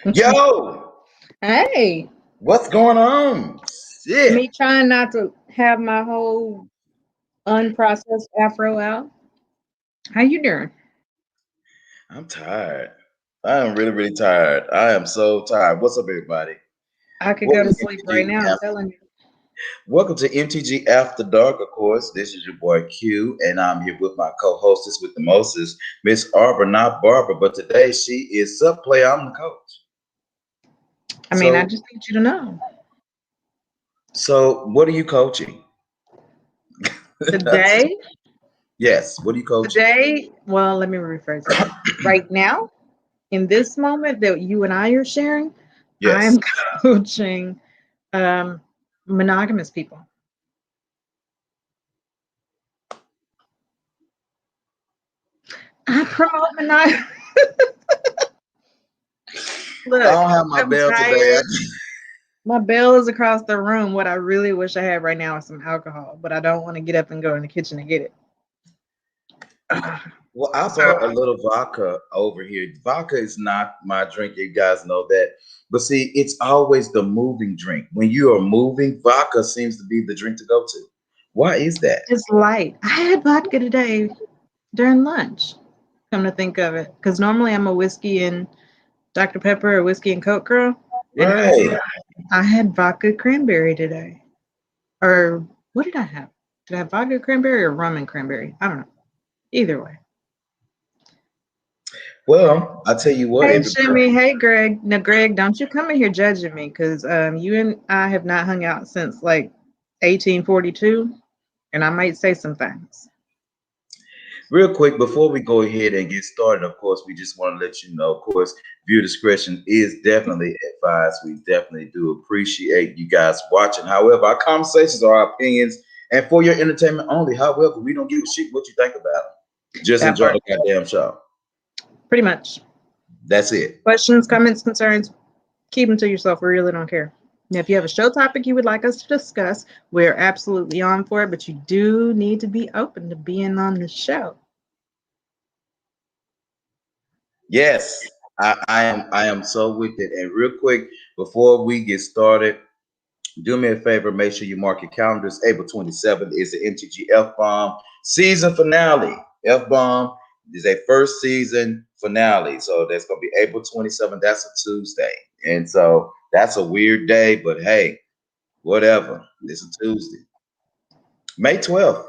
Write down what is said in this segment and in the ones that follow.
Yo, Hey, what's going on? Shit, me trying not to have my whole unprocessed afro out. How you doing? I'm tired. I am really, really tired. I am so tired. What's up, everybody? I could go Welcome to to sleep right MTG now. I'm After, telling you. Welcome to MTG After Dark. Of course, this is your boy Q, and I'm here with my co-hostess with the mostest, Miss Arbor, not Barbara. But today she is sub player. I'm the coach. I mean, I So, just need you to know. so what are you coaching? Today, Yes, what are you coaching? well, let me rephrase that. Right now, in this moment that you and I are sharing, Yes. I'm coaching um, monogamous people. I promote monogamy. I Look, don't have my I'm bell today. tired. My bell is across the room. What I really wish I had right now is some alcohol, but I don't want to get up and go in the kitchen to get it. Well, I So brought a little vodka over here. Vodka is not my drink. You guys know that. But see, it's always the moving drink. When you are moving, vodka seems to be the drink to go to. Why is that? it's light. I had vodka today during lunch. Come to think of it, because normally I'm a whiskey and Dr. Pepper or whiskey and Coke girl, and Right. I had vodka cranberry today. Or what did I have? Did I have vodka cranberry or rum and cranberry? I don't know. Either way. Well, I tell you what, Hey everybody. Shimmy, hey Greg. Now Greg, don't you come in here judging me, because you and I have not hung out since like 1842, and I might say some things. Real quick, before we go ahead and get started, of course, we just want to let you know, of course, viewer discretion is definitely advised. We definitely do appreciate you guys watching. However, our conversations are our opinions and for your entertainment only. However, we don't give a shit what you think about it. Just That enjoy part. the goddamn show. Pretty much. That's it. Questions, comments, concerns, keep them to yourself. We really don't care. Now, if you have a show topic you would like us to discuss, we're absolutely on for it, but you do need to be open to being on the show. Yes, I am so with it. And real quick, before we get started, do me a favor, make sure you mark your calendars. April 27th is the MTG F Bomb season finale. F Bomb is a first season finale. So that's going to be April 27th. That's a Tuesday. And so that's a weird day, but hey, whatever. It's a Tuesday. May 12th,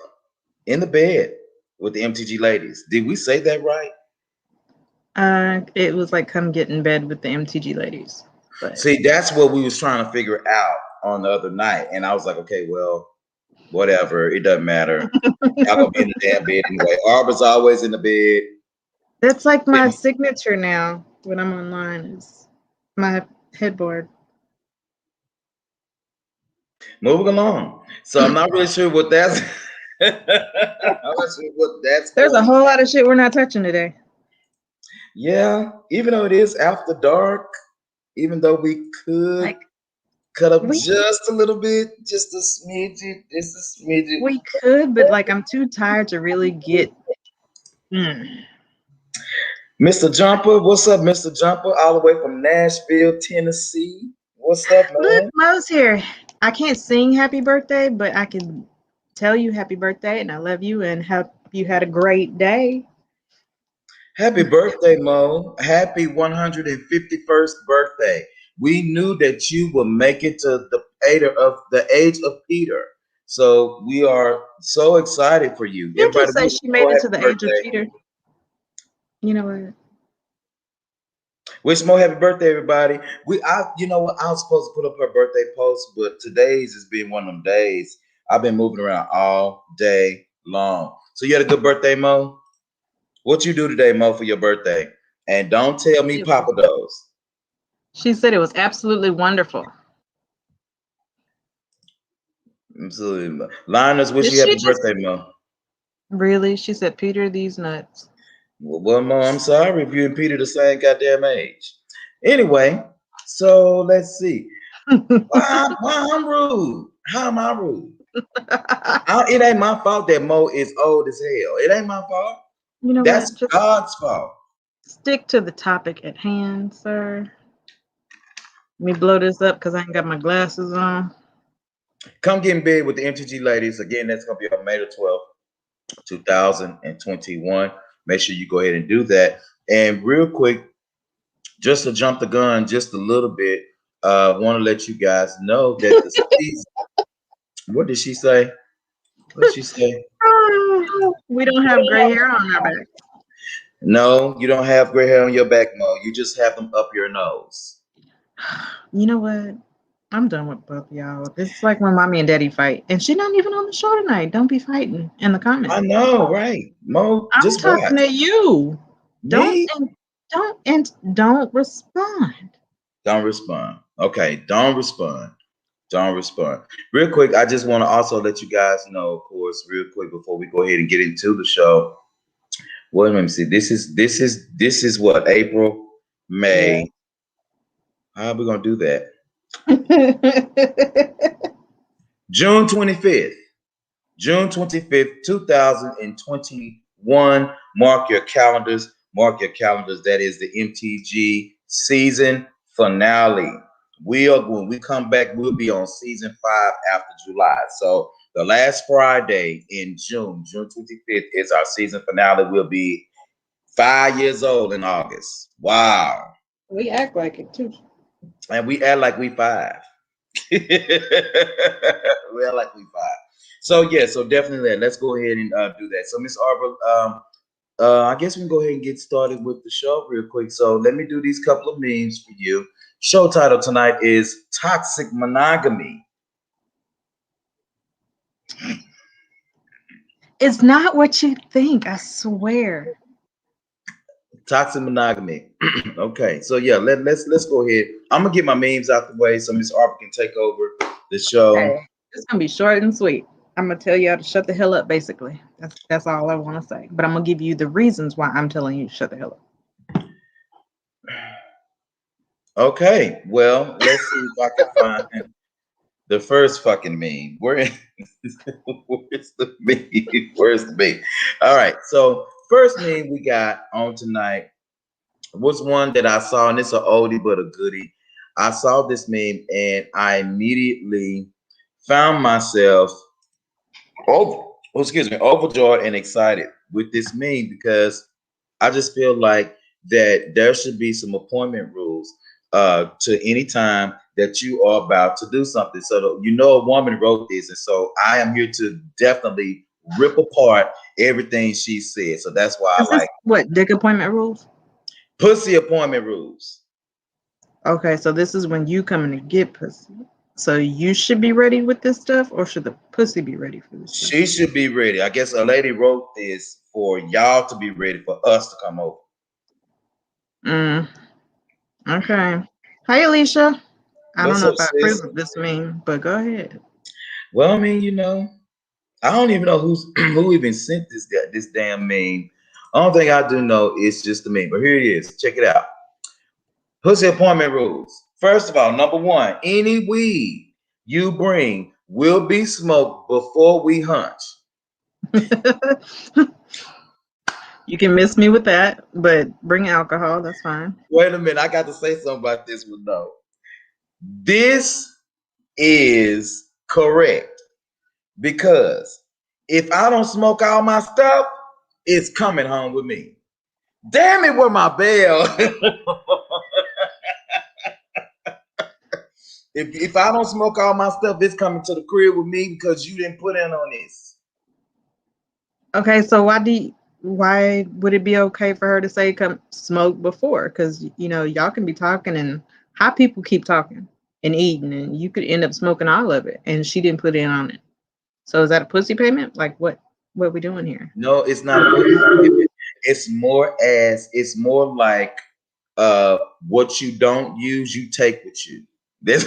in the bed with the MTG ladies. Did we say that right? It was like come get in bed with the MTG ladies. But See, that's what we was trying to figure out on the other night. And I was like, okay, well, whatever. It doesn't matter. Y'all gonna be in the damn bed anyway. Arbor's always in the bed. that's like my signature now when I'm online is my headboard. Moving along. So I'm not really sure what that's. I'm not sure what that's There's a going. whole lot of shit we're not touching today. Yeah, even though it is after dark, even though we could Like cut up we just a little bit, just a smidget, just a smidget. we could, but like I'm too tired to really get. Mm. Mr. Jumper, what's up, Mr. Jumper? All the way from Nashville, Tennessee. What's up, Look, man? Mo's here. I can't sing happy birthday, but I can tell you happy birthday and I love you and hope you had a great day. Happy birthday, Mo. Happy 151st birthday. We knew that you would make it to the age of Peter. So we are so excited for you. You Everybody, just say we she Mo made it happy to the age of birthday. Peter. You know what? Wish Mo happy birthday, everybody. You know what? I was supposed to put up her birthday post, but today's has been one of them days. I've been moving around all day long. So you had a good birthday, Mo. What you do today, Mo, for your birthday? And don't tell me Papa Do's. She said it was absolutely wonderful. Absolutely. Linus, wish Did you she happy just birthday, Mo. really? She said, Peter, these nuts. Well, Mo, I'm sorry if you and Peter the same goddamn age. Anyway, so let's see. Why I'm rude? How am I rude? It ain't my fault that Mo is old as hell. It ain't my fault. You know That's what? Just God's fault. stick to the topic at hand, sir. Let me blow this up because I ain't got my glasses on. Come get in bed with the MTG ladies. Again, that's going to be on May the 12th, 2021. Make sure you go ahead and do that. And real quick, just to jump the gun just a little bit, want to let you guys know that the season, what did she say? What did she say? We don't have gray hair on our back. No, you don't have gray hair on your back, Mo. You just have them up your nose. You know what? I'm done with both of y'all. This is like when mommy and daddy fight, and she's not even on the show tonight. Don't be fighting in the comments. I know, right? Mo, I'm just talking watch. to you. Me? Don't respond. Don't respond. Okay, don't respond. Don't respond. Real quick, I just want to also let you guys know, of course, real quick before we go ahead and get into the show. Well, let me see. This is what April, May. How are we gonna do that? June 25th. June 25th, 2021. Mark your calendars. Mark your calendars. That is the MTG season finale. When we come back, we'll be on season 5 after July. So the last Friday in June, June 25th, is our season finale. We'll be 5 years old in August. Wow. We act like it too. And we act like we 5. We act like we 5. So yeah, so definitely let's go ahead and do that. So Miss Arbor, I guess we can go ahead and get started with the show real quick. So let me do these couple of memes for you. Show title tonight is Toxic Monogamy. It's not what you think, I swear. Toxic Monogamy. Okay, so yeah, let's go ahead. I'm gonna get my memes out the way so Miss Arbor can take over the show. Okay. It's gonna be short and sweet. I'm gonna tell you how to shut the hell up, basically. That's all I want to say. But I'm gonna give you the reasons why I'm telling you to shut the hell up. Okay, well, let's see if I can find the first fucking meme. Where's the meme? Where's the meme? All right, so first meme we got on tonight was one that I saw, and it's an oldie but a goodie. I saw this meme and I immediately found myself overjoyed and excited with this meme because I just feel like that there should be some appointment rules to any time that you are about to do something. So a woman wrote this, and so I am here to definitely rip apart everything she said. So that's why I Is this like what dick appointment rules? pussy appointment rules. Okay, so this is when you coming to get pussy. So you should be ready with this stuff, or should the pussy be ready for this stuff? She should be ready. I guess a lady wrote this for y'all to be ready for us to come over. Okay. Hi, Alicia. I What's don't know up, if I approve sis? of this meme, but go ahead. Well, I mean, I don't even know who even sent this damn meme. Only thing I do know is just the meme. But here it is. Check it out. Pussy appointment rules. First of all, number one, any weed you bring will be smoked before we hunch. You can miss me with that, but bring alcohol. That's fine. Wait a minute, I got to say something about this one though. This is correct because if I don't smoke all my stuff, it's coming home with me. Damn it, where my bell? if I don't smoke all my stuff, it's coming to the crib with me because you didn't put in on this. Okay, so why would it be okay for her to say come smoke before? Because y'all can be talking and hot people keep talking and eating, and you could end up smoking all of it, and she didn't put in on it. So is that a pussy payment? Like what we doing here? No, it's not a pussy payment. It's more like what you don't use, you take with you. That's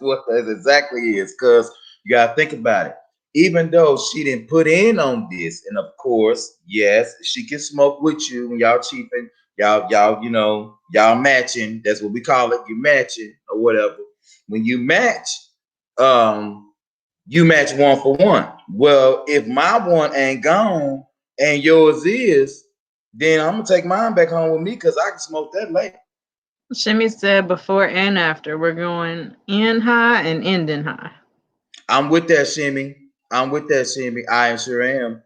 what that exactly is. Because you gotta think about it. Even though she didn't put in on this, and of course, yes, she can smoke with you when y'all cheaping, y'all matching. That's what we call it. You matching or whatever. When you match one for one. Well, if my one ain't gone and yours is, then I'm gonna take mine back home with me because I can smoke that later. Shimmy said before and after. We're going in high and ending high. I'm with that, Shimmy. I'm with that, Shimmy. I sure am.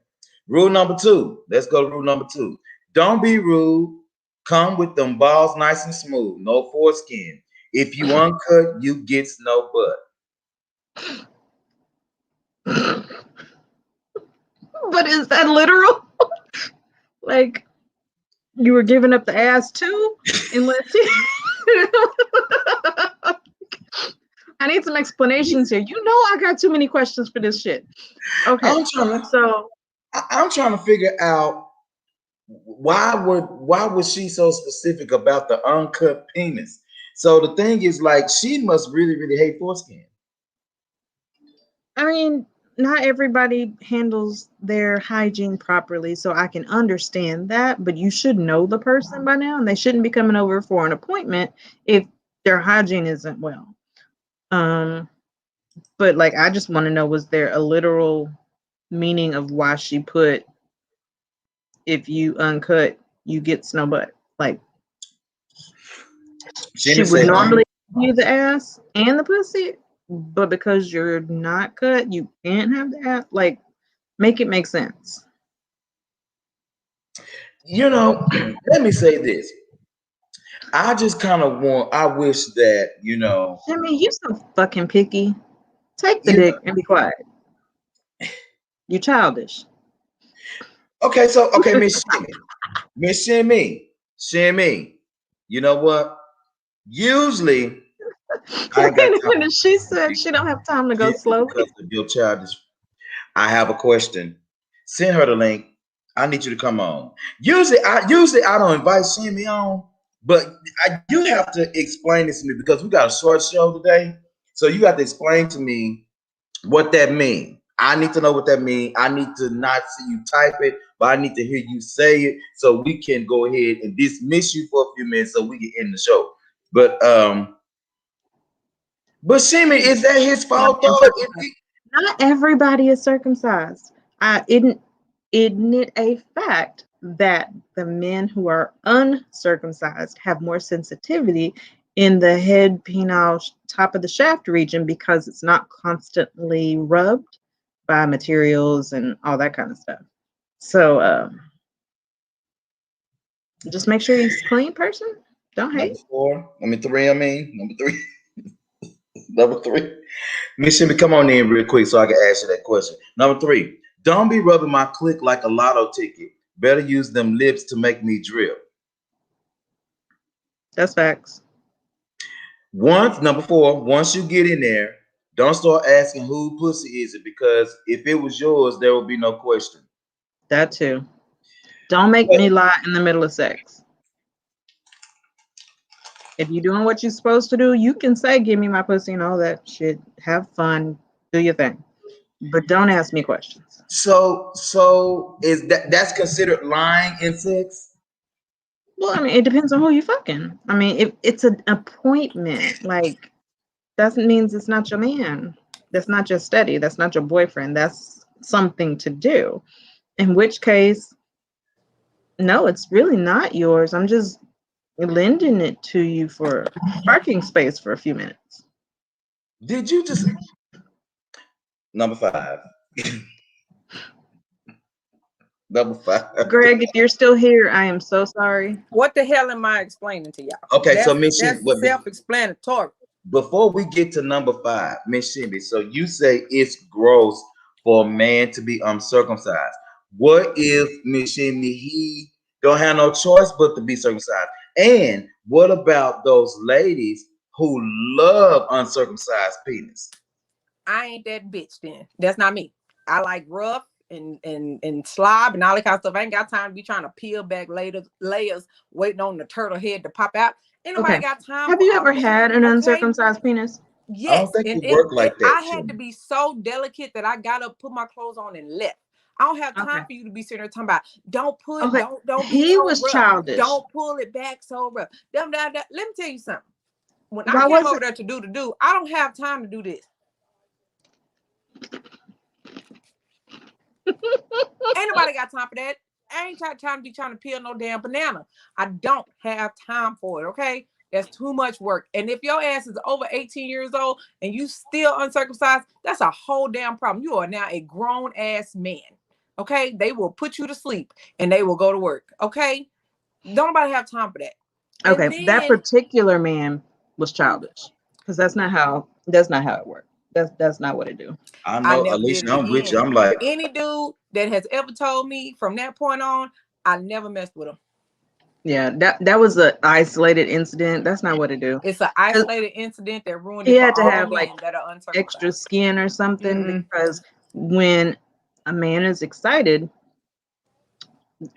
Rule number two. Let's go to rule number two. Don't be rude. Come with them balls nice and smooth. No foreskin. If you uncut, you gets no butt. But is that literal? Like you were giving up the ass too? Unless I need some explanations here. You know I got too many questions for this shit. Okay. So I'm trying to figure out why was she so specific about the uncut penis? So the thing is, like, she must really, really hate foreskin. I mean, not everybody handles their hygiene properly, so I can understand that, but you should know the person by now, and they shouldn't be coming over for an appointment if their hygiene isn't well. But like I just want to know, was there a literal meaning of why she put if you uncut, you get snow butt? Like she would normally give you the ass and the pussy, but because you're not cut, you can't have the ass. Like, make it make sense. You know, let me say this. I just kind of I wish that, Jimmy, you so fucking picky. Take the you dick and be quiet. You're childish. okay, Miss Shimmy. You know what? Usually I ain't got Wait a time minute. She said she don't have time to go slowly. because of your childish. I have a question. Send her the link. I need you to come on. Usually I don't invite Shimmy on, but you have to explain this to me because we got a short show today. So you got to explain to me what that means. I need to know what that means. I need to not see you type it, but I need to hear you say it so we can go ahead and dismiss you for a few minutes so we can end the show. But Shimmy, is that his fault though? Not everybody is circumcised. Isn't it a fact that the men who are uncircumcised have more sensitivity in the head, penile, top of the shaft region because it's not constantly rubbed by materials and all that kind of stuff. So just make sure he's clean, person. Don't hate. Number four, number three. Number three, number three. Miss Shimmy, come on in real quick so I can ask you that question. Number three, don't be rubbing my clit like a lotto ticket. Better use them lips to make me drip. That's facts. Number four, once you get in there, don't start asking who pussy is it because if it was yours, there will be no question. That too. Don't make me lie in the middle of sex. If you're doing what you're supposed to do, you can say, give me my pussy and all that shit. Have fun. Do your thing. But don't ask me questions. So is that's considered lying in sex? Well, I mean, it depends on who you fucking. I mean, if it's an appointment, like, that means it's not your man. That's not your steady. That's not your boyfriend. That's something to do. In which case, no, it's really not yours. I'm just lending it to you for parking space for a few minutes. Did you just number five? Number five. Greg, if you're still here, I am so sorry. What the hell am I explaining to y'all? Okay, so Miss that's self-explanatory. Before we get to number five, Miss Shimmy, so you say it's gross for a man to be uncircumcised. What if Miss Shimmy he don't have no choice but to be circumcised? And what about those ladies who love uncircumcised penis? I ain't that bitch then. That's not me. I like rough and slob and all that kind of stuff. I ain't got time to be trying to peel back layers waiting on the turtle head to pop out. Ain't nobody got time. Have you ever had an uncircumcised penis? Yes. I don't think it worked like that. I had to be so delicate that I got up, put my clothes on, and left. I don't have time for you to be sitting there talking about don't put don't be he so was rough. Childish. Don't pull it back so rough. Let me tell you something. When I came over there to do, I don't have time to do this. Ain't nobody got time for that. I ain't got time to be trying to peel no damn banana. I don't have time for it, okay? That's too much work. And if your ass is over 18 years old and you still uncircumcised, that's a whole damn problem. You are now a grown ass man. Okay, they will put you to sleep and they will go to work. Okay, don't nobody have time for that. Okay, And that then, particular man was childish because that's not how it worked. That's not what it do. I I know, never did Alicia, it I'm with you. again. I'm like, Any dude that has ever told me from that point on, I never messed with him. Yeah, that was an isolated incident. That's not what it do. It's an isolated incident that ruined He it for had to all have men like that are uncircumcised. extra skin or something Mm-mm. because when a man is excited,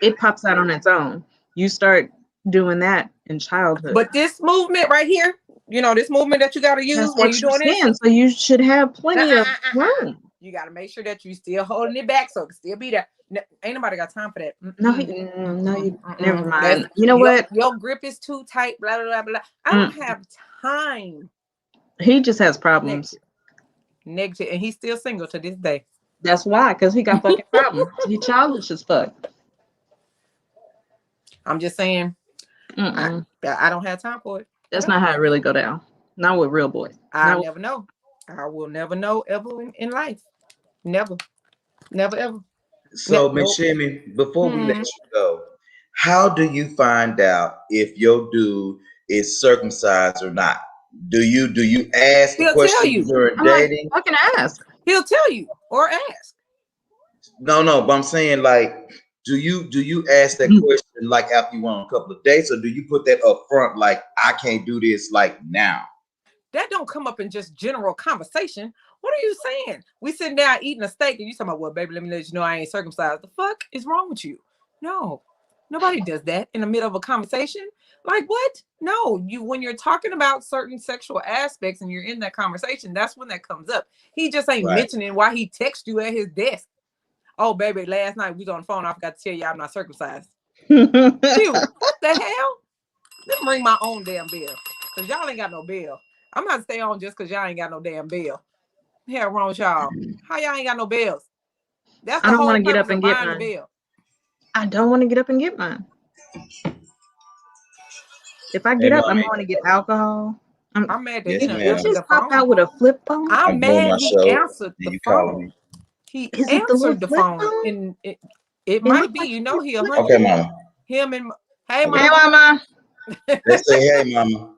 it pops out on its own. You start doing that in childhood. But this movement right here, you know, this movement that you got to use That's when you're extra doing this, skin, so you should have plenty of room. you got to make sure that you still holding it back so it can still be there. Ain't nobody got time for that. No, never mind. You know what? Your grip is too tight. Blah blah blah blah. I don't have time. He just has problems. Negative, and he's still single to this day. That's why, because he got fucking problems. He childish as fuck. I'm just saying, I don't have time for it. That's not how it really go down. Not with real boys. I never know. I will never know ever in life. Never ever. so Miss Shimmy, before we let you go, how do you find out if your dude is circumcised or not? Do you ask the question during dating? I can ask. He'll tell you or ask. No, but I'm saying, like, do you ask that question like after you went on a couple of dates, or do you put that up front, like, I can't do this like now? That don't come up in just general conversation. What are you saying? We sitting down eating a steak and you talking about, well, baby, let me let you know I ain't circumcised. The fuck is wrong with you? No, nobody does that in the middle of a conversation. Like what? No, when you're talking about certain sexual aspects and you're in that conversation, that's when that comes up. He just ain't mentioning why he texted you at his desk. Oh, baby, last night we was on the phone. I forgot to tell you I'm not circumcised. Dude, what the hell? Let me ring my own damn bell. Because y'all ain't got no bell. I'm not stay on just because y'all ain't got no damn bell. Hell wrong with y'all. How y'all ain't got no bells? That's the whole purpose of buying the bell. I don't want to get up and get mine. If I get up, I'm going to get alcohol. I'm mad that he just popped out with a flip phone. I'm mad he answered the phone. He answered the phone, and it might be, you know, he 100. Okay, mama. Him and hey, mama. Hey, mama. They say, hey, mama.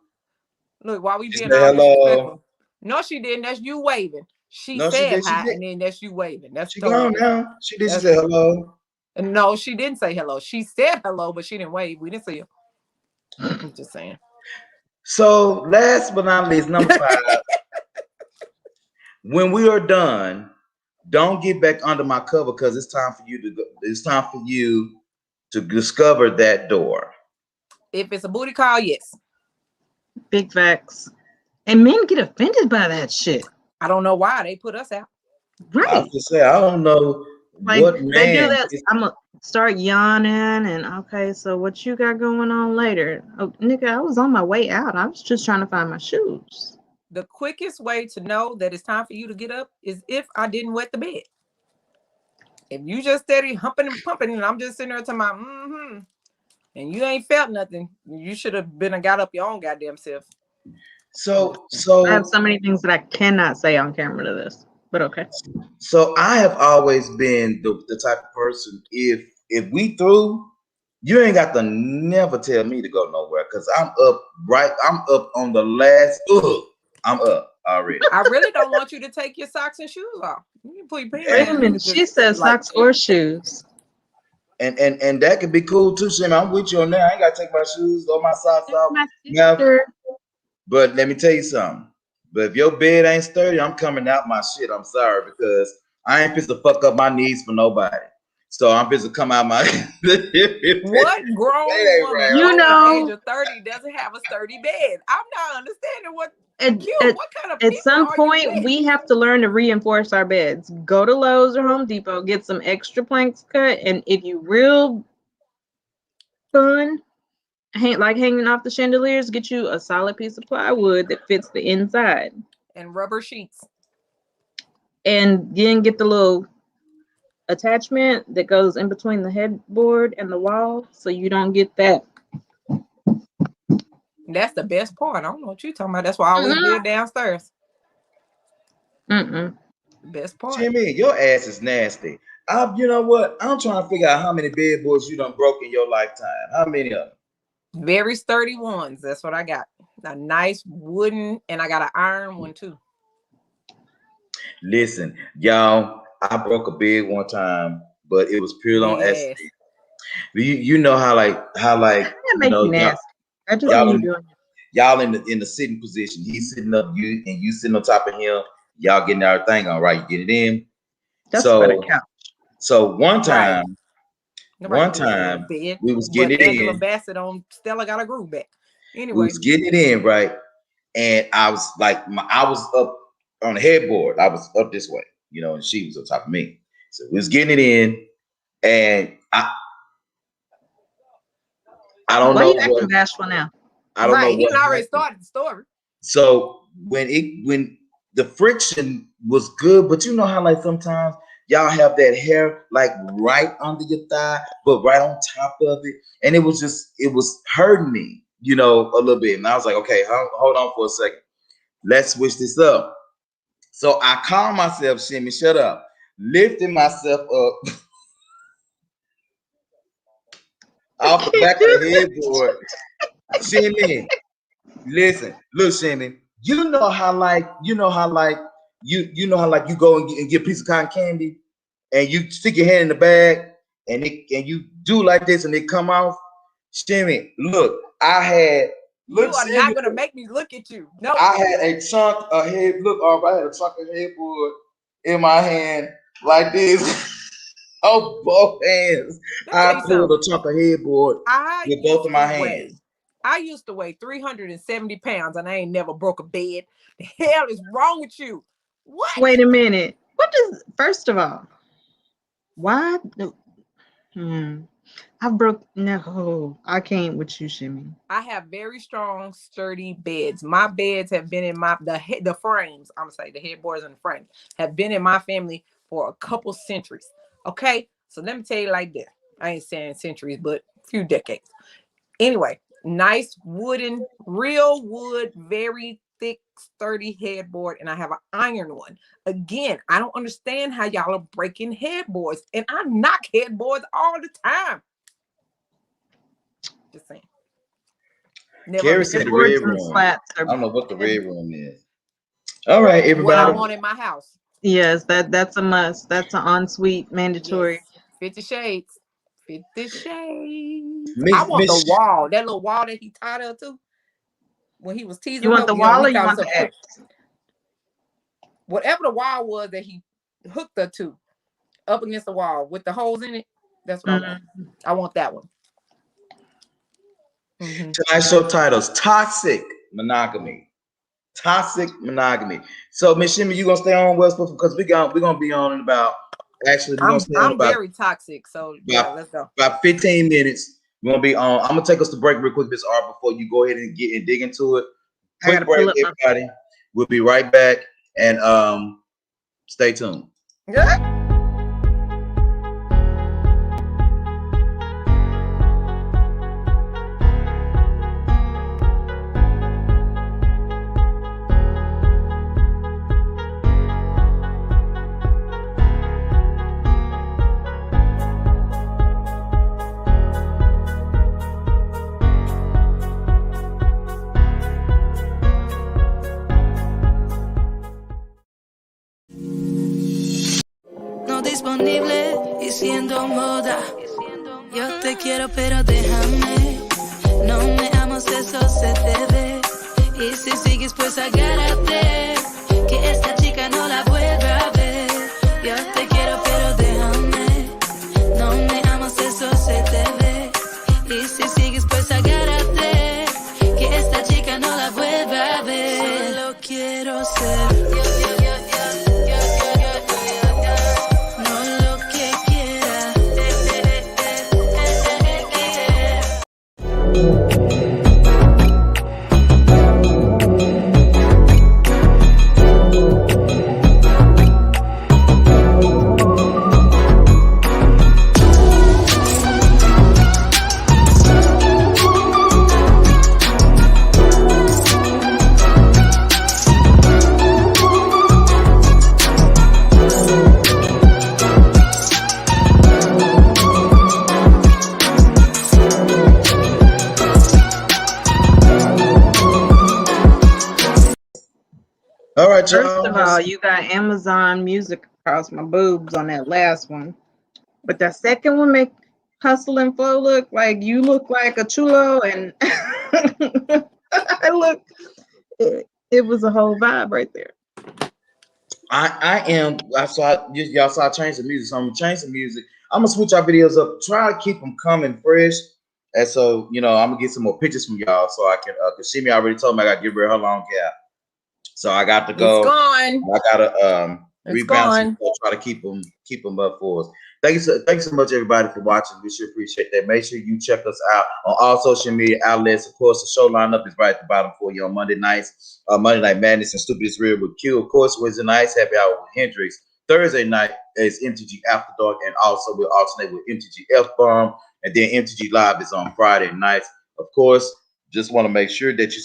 Look, while we being all disrespectful. No, she didn't. That's you waving. She said hi, and then that's you waving. That's she gone now. She did say hello. No, she didn't say hello. She said hello, but she didn't wave. We didn't see her. I'm just saying. So, last but not least, number 5. When we are done, don't get back under my cover because it's time for you to go. It's time for you to discover that door. If it's a booty call, yes. Big facts. And men get offended by that shit. I don't know why they put us out. Right. I have to say, I don't know what man. They do that. I'm gonna start yawning and okay, so what you got going on later? Oh, nigga, I was on my way out. I was just trying to find my shoes. The quickest way to know that it's time for you to get up is if I didn't wet the bed. If you just steady humping and pumping and I'm just sitting there talking about and you ain't felt nothing, you should have been and got up your own goddamn self. So I have so many things that I cannot say on camera to this, but okay. So I have always been the type of person, if we through, you ain't got to never tell me to go nowhere because I'm up on the last. I'm up already. I really don't want you to take your socks and shoes off. You can put your pants Wait a minute, she says socks or shoes. And that could be cool too, Shimmy. I'm with you on that. I ain't gotta take my shoes or my socks off. Now, but let me tell you something. But if your bed ain't sturdy, I'm coming out my shit. I'm sorry, because I ain't supposed to fuck up my knees for nobody. So I'm supposed to come out my. What grown woman, you know, age of 30 doesn't have a sturdy bed? I'm not understanding what. What kind of at some point we have to learn to reinforce our beds. Go to Lowe's or Home Depot, get some extra planks cut, and if you real fun, like hanging off the chandeliers, get you a solid piece of plywood that fits the inside and rubber sheets, and then get the little attachment that goes in between the headboard and the wall, so you don't get that That's the best part. I don't know what you're talking about. That's why I always live downstairs. Best part. Jimmy, your ass is nasty. You know what? I'm trying to figure out how many bedboards you done broke in your lifetime. How many of them? Very sturdy ones. That's what I got. A nice wooden, and I got an iron one too. Listen, y'all, I broke a bed one time, but it was purely on accident. You know how That makes you nasty. That's just what you doing. Y'all in the sitting position. He's sitting up, you sitting on top of him. Y'all getting everything all right. You get it in. That's for the couch. So one time, we was getting it Angela in. Bassett on Stella Got a Groove Back. Anyway, we was getting it in, right? And I was like, I was up on the headboard. I was up this way, you know, and she was on top of me. So we was getting it in, and I don't know. Why you acting bashful now? I don't know. He already started the story. So when the friction was good, but you know how like sometimes y'all have that hair like right under your thigh, but right on top of it, and it was hurting me, you know, a little bit. And I was like, okay, hold on for a second, let's switch this up. So I calmed myself, Shimmy, shut up, lifting myself up off the back of the headboard. Shimmy, listen, look, Shimmy, you know how you go and get a piece of cotton candy, and you stick your hand in the bag, and you do like this, and it come off. Shimmy, look, I had. Look, you are not gonna make me look at you. No, I had a chunk of head. Look, I had a chunk of headboard in my hand like this. Oh, both hands. I pulled a chunk of headboard with both of my hands. I used to weigh 370 pounds, and I ain't never broke a bed. The hell is wrong with you? What? Wait a minute. First of all, why? I can't with you, Shimmy. I have very strong, sturdy beds. My beds have been in the frames. I'm gonna say the headboards and the frames have been in my family for a couple centuries. Okay, so let me tell you like this. I ain't saying centuries, but a few decades. Anyway, nice wooden, real wood, very thick, sturdy headboard, and I have an iron one. Again, I don't understand how y'all are breaking headboards, and I knock headboards all the time. Just saying. Carrie said the red room. I don't know what the red room is. All right, everybody. What I want in my house. Yes, that's a must. That's an ensuite mandatory. Yes. 50 Shades. 50 Shades. I want the wall. That little wall that he tied her to when he was teasing. You want the wall or you want the X? Whatever the wall was that he hooked her to, up against the wall with the holes in it. That's what I want. I want that one. Tonight's show titles: Toxic Monogamy. Toxic Monogamy. So, Miss Shimmy, you gonna stay on West because we're gonna be on in about. Actually, I'm very toxic. So yeah, let's go. About 15 minutes. We're gonna be on. I'm gonna take us to break real quick, Miss R, before you go ahead and dig into it. Quick break, everybody. We'll be right back, and stay tuned. Yeah. Disponible y siendo moda. Yo te quiero pero déjame. No me amas, eso se te ve. Y si sigues pues agárrate, que esta chica no la vuelva a ver. Yo te quiero pero déjame. No me amas, eso se te ve. Y si sigues pues agárrate, que esta chica no la vuelva a ver. Solo quiero ser right, First y'all. of all, you got Amazon Music across my boobs on that last one, but that second one make Hustle and Flow look like you look like a chulo, and I look. It was a whole vibe right there. I am. Y'all saw I changed the music, so I'm gonna change the music. I'm gonna switch our videos up. Try to keep them coming fresh, and so I'm gonna get some more pictures from y'all so I can. Cause Shimi already told me I gotta get rid of her long cap, so I got to go. It's gone. I gotta It's rebalance gone. and try to keep them up for us. Thank you so much, everybody, for watching. We sure appreciate that. Make sure you check us out on all social media outlets. Of course, the show lineup is right at the bottom for you on Monday nights. Monday Night Madness and Stupid is Real with Q. Of course, Wednesday nights, Happy Hour with Hendrix. Thursday night is MTG After Dark, and also we'll alternate with MTG F-Bomb. And then MTG Live is on Friday nights. Of course, just want to make sure that you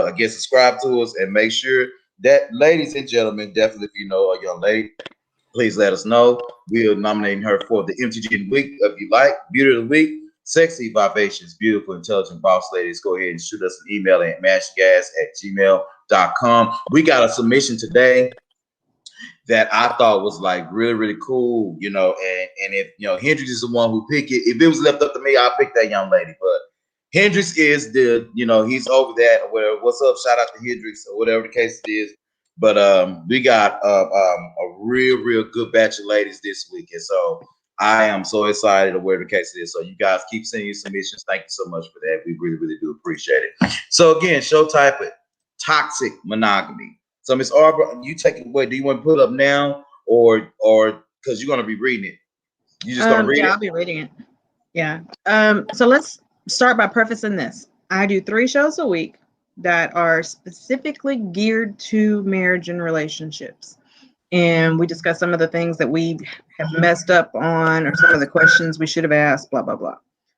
again subscribe to us, and make sure that, ladies and gentlemen, definitely if you know a young lady, please let us know. We are nominating her for the MTG Week. If you like, Beauty of the Week, sexy, vivacious, beautiful, intelligent boss ladies, go ahead and shoot us an email at mashgas@gmail.com. We got a submission today that I thought was like really, really cool, and if Hendrix is the one who picked it. If it was left up to me, I'll pick that young lady. But Hendrix is he's over that or whatever. What's up? Shout out to Hendrix or whatever the case it is. But we got a real good batch of ladies this week, and so I am so excited of where the case is. So you guys keep sending your submissions. Thank you so much for that. We really do appreciate it. So again, show type it, toxic monogamy. So Miss Arbor, you take it away. Do you want to put it up now, or because you're gonna be reading it? You just gonna read it? I'll be reading it. Yeah. So let's start by prefacing this. I do 3 shows a week that are specifically geared to marriage and relationships. And we discuss some of the things that we have messed up on, or some of the questions we should have asked, blah, blah, blah.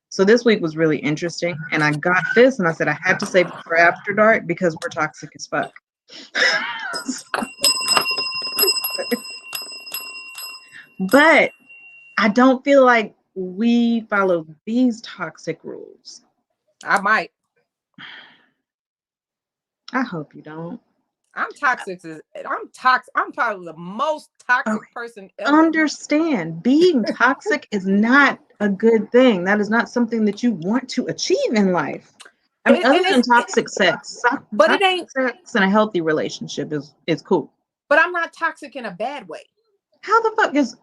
So this week was really interesting. And I got this and I said, I had to save it for After Dark because we're toxic as fuck. But I don't feel like we follow these toxic rules. I might. I hope you don't. I'm toxic. I'm toxic. I'm probably the most toxic person ever. Understand, being toxic is not a good thing. That is not something that you want to achieve in life. I mean, other than toxic sex, but it ain't sex in a healthy relationship is cool. But I'm not toxic in a bad way. How the fuck is?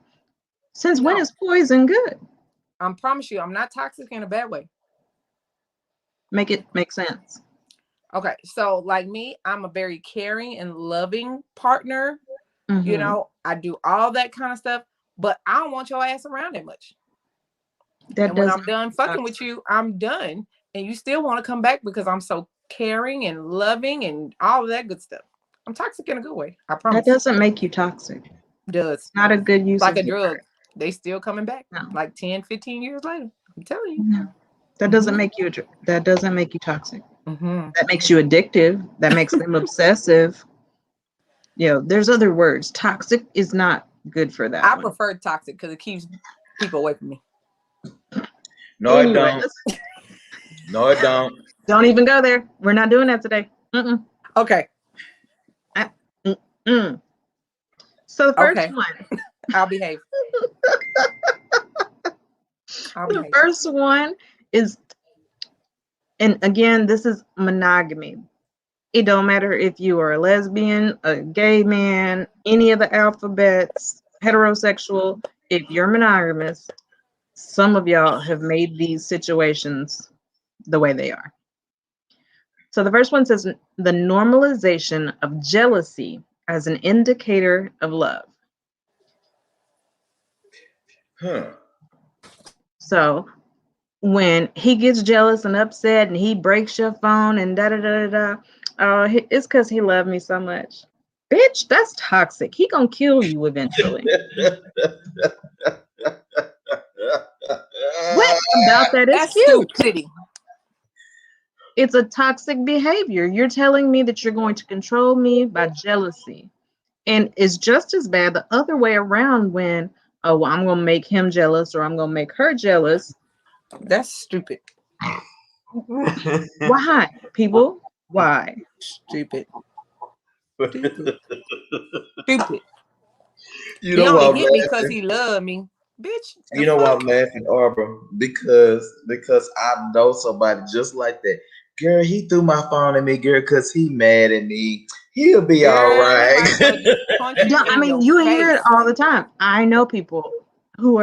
Since when is poison good? I promise you, I'm not toxic in a bad way. Make it make sense. Okay, so like me, I'm a very caring and loving partner. Mm-hmm. I do all that kind of stuff, but I don't want your ass around that much. And when I'm done fucking with you, I'm done. And you still want to come back because I'm so caring and loving and all of that good stuff. I'm toxic in a good way. I promise. That doesn't make you toxic. It does. It's not a good use. Like a drug. They still coming back. No. Like 10, 15 years later. I'm telling you. No. That doesn't make you toxic. Mm-hmm. That makes you addictive. That makes them obsessive. There's other words. Toxic is not good for that. I prefer toxic because it keeps people away from me. No, it don't. No, it don't. Don't even go there. We're not doing that today. Mm-mm. Okay. So the first one. I'll behave. The first one is, and again, this is monogamy. It don't matter if you are a lesbian, a gay man, any of the alphabets, heterosexual. If you're monogamous, some of y'all have made these situations the way they are. So the first one says the normalization of jealousy as an indicator of love. So when he gets jealous and upset and he breaks your phone and it's because he loved me so much. Bitch, that's toxic. He gonna kill you eventually. What about that is cute? Stupidity. It's a toxic behavior. You're telling me that you're going to control me by jealousy. And it's just as bad the other way around when, I'm going to make him jealous or I'm going to make her jealous. That's stupid. Why, people? Why? Stupid. Stupid. Stupid. You He know why only I'm hit me because laughing? he loved me. Bitch, the You know why fuck? I'm laughing, Arbor? Because I know somebody just like that. Girl, he threw my phone at me, girl, because he mad at me. He'll be all Girl, he right. might as well just punch you I in mean, your you hear it face. all the time. I know people who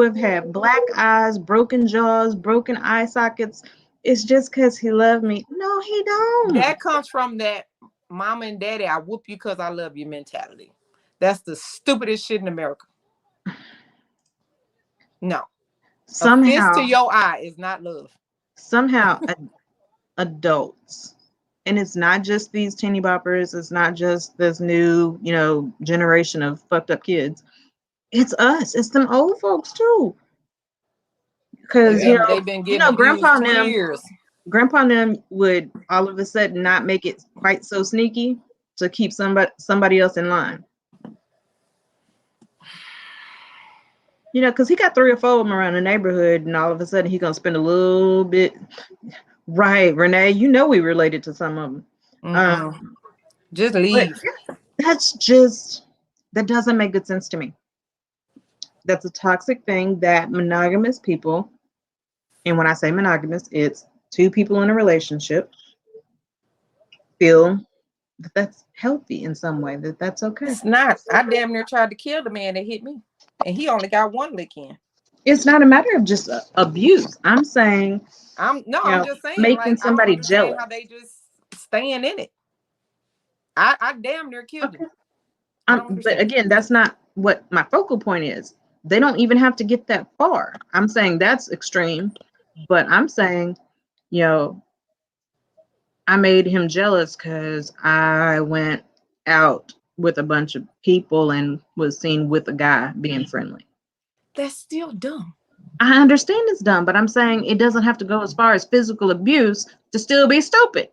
have had black eyes, broken jaws, broken eye sockets. It's just because he loved me. No, he don't. That comes from that mama and daddy, I whoop you because I love you mentality. That's the stupidest shit in America. No. A fist to Somehow, your eye is not love. somehow, adults, and it's not just these teeny boppers. It's not just this new, generation of fucked up kids. It's us. It's them old folks too. Because Yeah. They've been getting Grandpa abused and them, years. would all of a sudden not make it quite so sneaky to keep somebody else in line. Because he got 3 or 4 of them around the neighborhood, and all of a sudden he's gonna spend a little bit. Right, Renee, we related to some of them. Just But leave. that doesn't make good sense to me. That's a toxic thing that monogamous people, and when I say monogamous, it's 2 people in a relationship, feel that that's healthy in some way, that's okay. It's not. I damn near tried to kill the man that hit me, and he only got 1 lick in. It's not a matter of just abuse. I'm saying, I'm just saying, making like, I don't somebody understand jealous. how they just staying in it. I damn near killed him. I don't But understand. again, that's not what my focal point is. They don't even have to get that far. I'm saying that's extreme, but I'm saying, I made him jealous because I went out with a bunch of people and was seen with a guy being friendly. That's still dumb. I understand it's dumb, but I'm saying it doesn't have to go as far as physical abuse to still be stupid.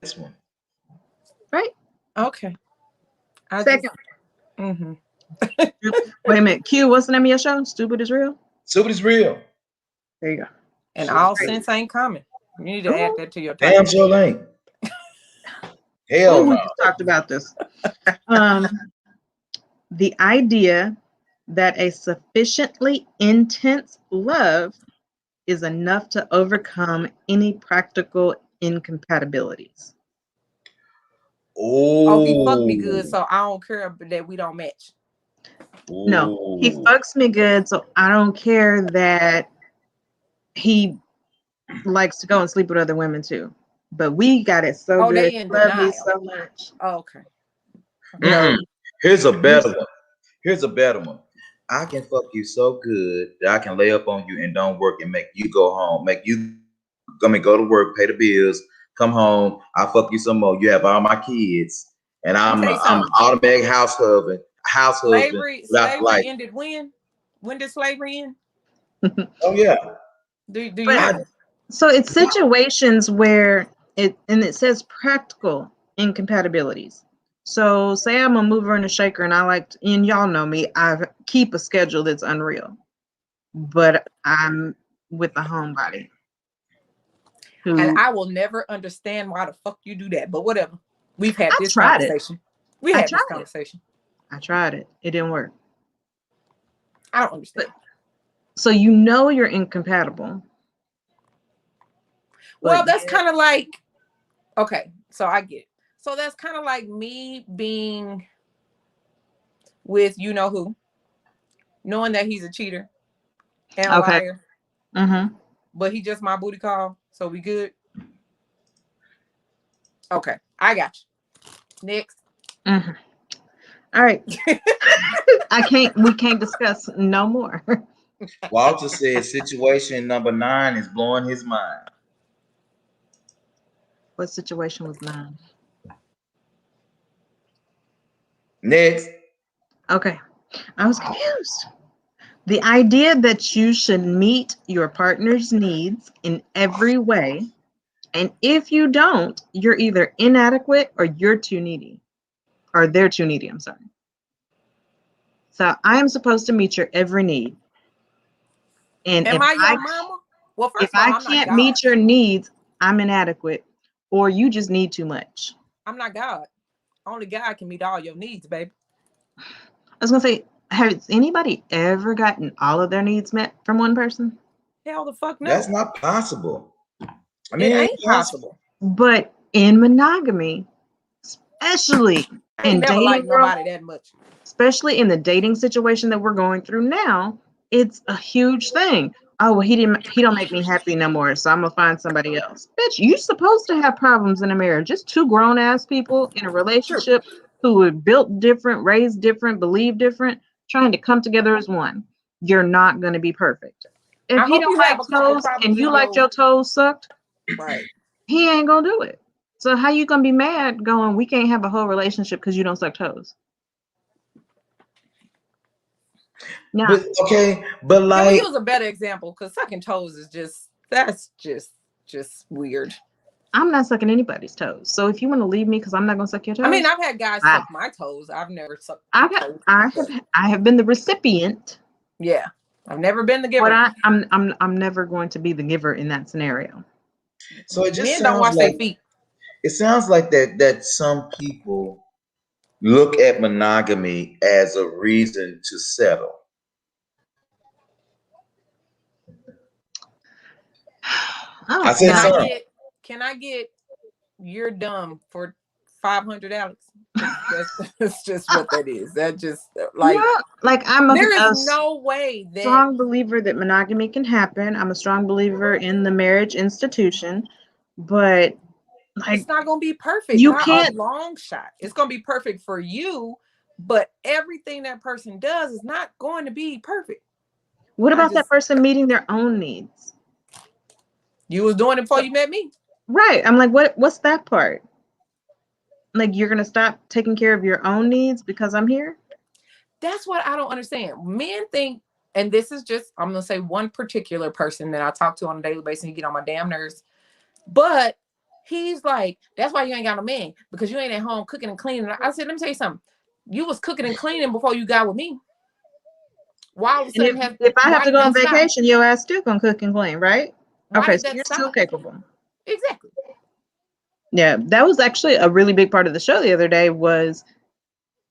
This one. Right? Okay. Second. Mm-hmm. Wait a minute. Q, what's the name of your show? Stupid is Real? Stupid is real. There you go. And all sense ain't coming. You need to add that to your Damn title. sure ain't. Hell We no. just talked about this. The idea that a sufficiently intense love is enough to overcome any practical incompatibilities. Oh, he fucked me good, Oh. so I don't care that we don't match. No, he fucks me good, so I don't care that he likes to go and sleep with other women too. But we got it so good. They in Love me denial. so much. Oh, okay. Here's a better one. I can fuck you so good that I can lay up on you and don't work and make you go home, go to work, pay the bills, come home. I fuck you some more. You have all my kids, and I'm an automatic house husband. Slavery Like, ended when? When did slavery end? oh yeah. Do you know? So it's situations where it says practical incompatibilities. So say I'm a mover and a shaker, and and y'all know me, I keep a schedule that's unreal, but I'm with a homebody. And I will never understand why the fuck you do that, but whatever. We've had this conversation. I tried it. It didn't work. I don't understand. So you're incompatible. Well, that's kind of like, okay, so I get it. So that's kind of like me being with you know who, knowing that he's a cheater and a liar. Mm-hmm. But he just my booty call, so we good. Okay, I got you. Next. Mm-hmm. All right. We can't discuss no more. Walter said situation number 9 is blowing his mind. What situation was 9? Next. Okay. I was confused. The idea that you should meet your partner's needs in every way, and if you don't, you're either inadequate or you're too needy. Or they're too needy, I'm sorry. So I am supposed to meet your every need. And Am I your mama? Well, first if of all, I can't meet your needs, I'm inadequate. or you just need too much. I'm not God. Only God can meet all your needs, baby. I was gonna say, has anybody ever gotten all of their needs met from one person? Hell the fuck no. That's not possible. I It mean, it ain't ain't possible. possible. But in monogamy, especially I ain't in never dating liked world, nobody that much. especially in the dating situation that we're going through now, it's a huge thing. Oh, well, he don't make me happy no more, so I'm gonna find somebody else. Bitch, you're supposed to have problems in a marriage. Just two grown ass people in a True. relationship who are built different, raised different, believe different, trying to come together as one. You're not gonna be perfect. If I he hope don't you have like a couple toes and problems you in like your your toes sucked, right. he ain't gonna do it. So how you gonna be mad going, we can't have a whole relationship because you don't suck toes? Yeah. But okay, but Can we like, use a better example? Because sucking toes is just weird. I'm not sucking anybody's toes. So if you want to leave me because I'm not gonna suck your toes, I mean, I've had guys bye. suck my toes. I've never sucked I toes. But have been the recipient, yeah, I've never been the but giver. I'm never going to be the giver in that scenario. so it just Men don't wash their feet. sounds like that some people look at monogamy as a reason to settle. Oh, I said Can I some. get? Can I get? You're dumb for $500, Alex. That's just what that is. That just like no, like I'm there a is no way that strong believer that monogamy can happen. I'm a strong believer in the marriage institution, but like it's not going to be perfect. you Not a can't. long shot. It's going to be perfect for you, but everything that person does is not going to be perfect. What I about that just person meeting their own needs? you was doing it before you met me. Right. I'm like, what's that part? Like you're gonna stop taking care of your own needs because I'm here? That's what I don't understand. Men think, and this is just I'm going to say one particular person that I talk to on a daily basis and he get on my damn nerves. But he's like, that's why you ain't got no man, because you ain't at home cooking and cleaning. I said, let me tell you something. You was cooking and cleaning before you got with me. Why all of a And sudden if I have why to did go on that stop? vacation, your ass still gonna cook and clean, right? Why Okay, did so that you're still stop? capable. Exactly. Yeah, that was actually a really big part of the show the other day was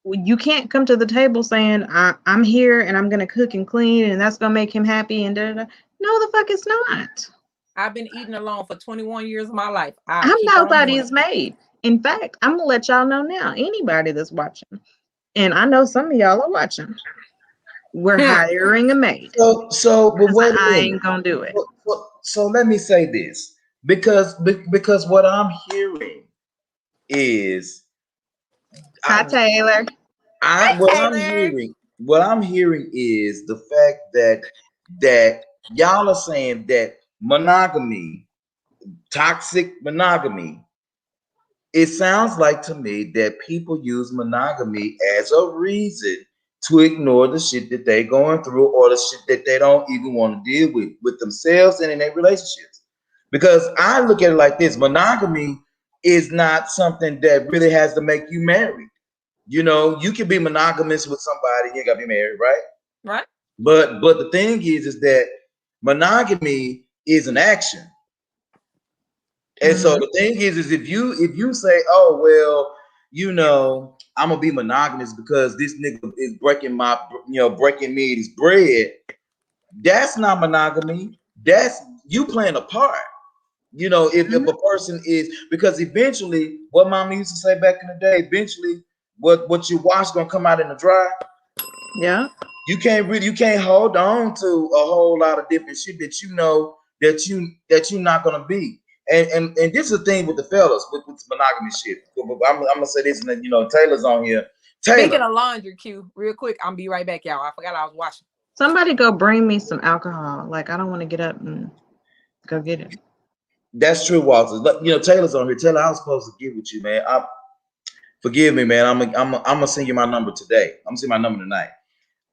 you can't come to the table saying I'm here and I'm gonna cook and clean and that's gonna make him happy and da da da. No, the fuck it's not. I've been eating alone for 21 years of my life. I I'm keep on doing nobody's it. maid. In fact, I'm gonna let y'all know now. Anybody that's watching, and I know some of y'all are watching, we're hiring a maid But because wait a I minute. ain't gonna do it. So let me say this, because what I'm hearing is, Hi, I, Taylor. Hey Taylor. what I'm hearing is the fact that y'all are saying that monogamy, toxic monogamy, it sounds like to me that people use monogamy as a reason to ignore the shit that they going through or the shit that they don't even want to deal with themselves and in their relationships. Because I look at it like this: monogamy is not something that really has to make you married. You know, you can be monogamous with somebody, you ain't gotta be married, right? Right? But the thing is that monogamy is an action. And so Mm-hmm. the thing is if you say, oh well, I'm gonna be monogamous because this nigga is breaking me his bread. That's not monogamy. That's you playing a part. If Mm-hmm. a person is, because eventually, what mama used to say back in the day, eventually what you wash gonna come out in the dry. Yeah. You can't hold on to a whole lot of different shit that you're not gonna be. And this is the thing with the fellas with monogamy shit. I'm gonna say this, and then Taylor's on here. Speaking Taylor, of laundry, Q, real quick, I'm be right back, y'all. I forgot I was watching. Somebody go bring me some alcohol. Like I don't want to get up and go get it. that's true, Walter. Taylor's on here. Taylor, I was supposed to get with you, man. Forgive me, man. I'm gonna send you my number today. I'm gonna send my number tonight.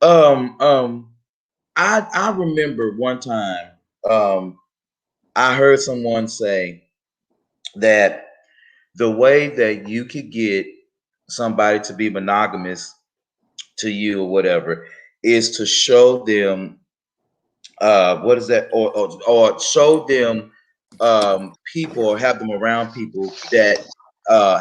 Um, um, I remember one time, I heard someone say that the way that you could get somebody to be monogamous to you or whatever is to show them what is that or show them people or have them around people that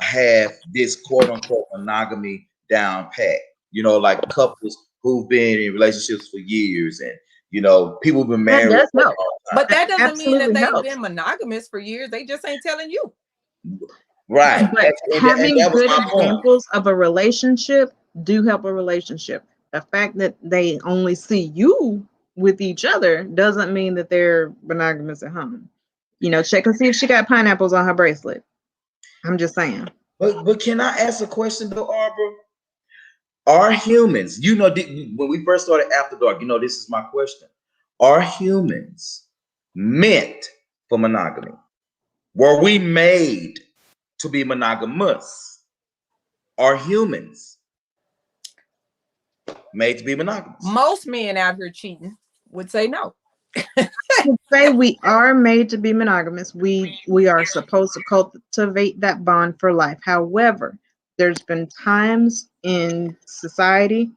have this quote unquote monogamy down pat. You know, like couples who've been in relationships for years, and you know, people who've been That married does for a help. long time. But that doesn't mean that Absolutely they've helps. been monogamous for years. They just ain't telling you. Right. But And having that was good my point. examples of a relationship do help a relationship. The fact that they only see you with each other doesn't mean that they're monogamous at home. You know, check and see if she got pineapples on her bracelet. I'm just saying. But can I ask a question though, Arbor? Are humans, you know, when we first started After Dark, you know, this is my question. Are humans meant for monogamy? Were we made to be monogamous? Are humans made to be monogamous? Most men out here cheating would say no. Say we are made to be monogamous. We are supposed to cultivate that bond for life. However, there's been times in society,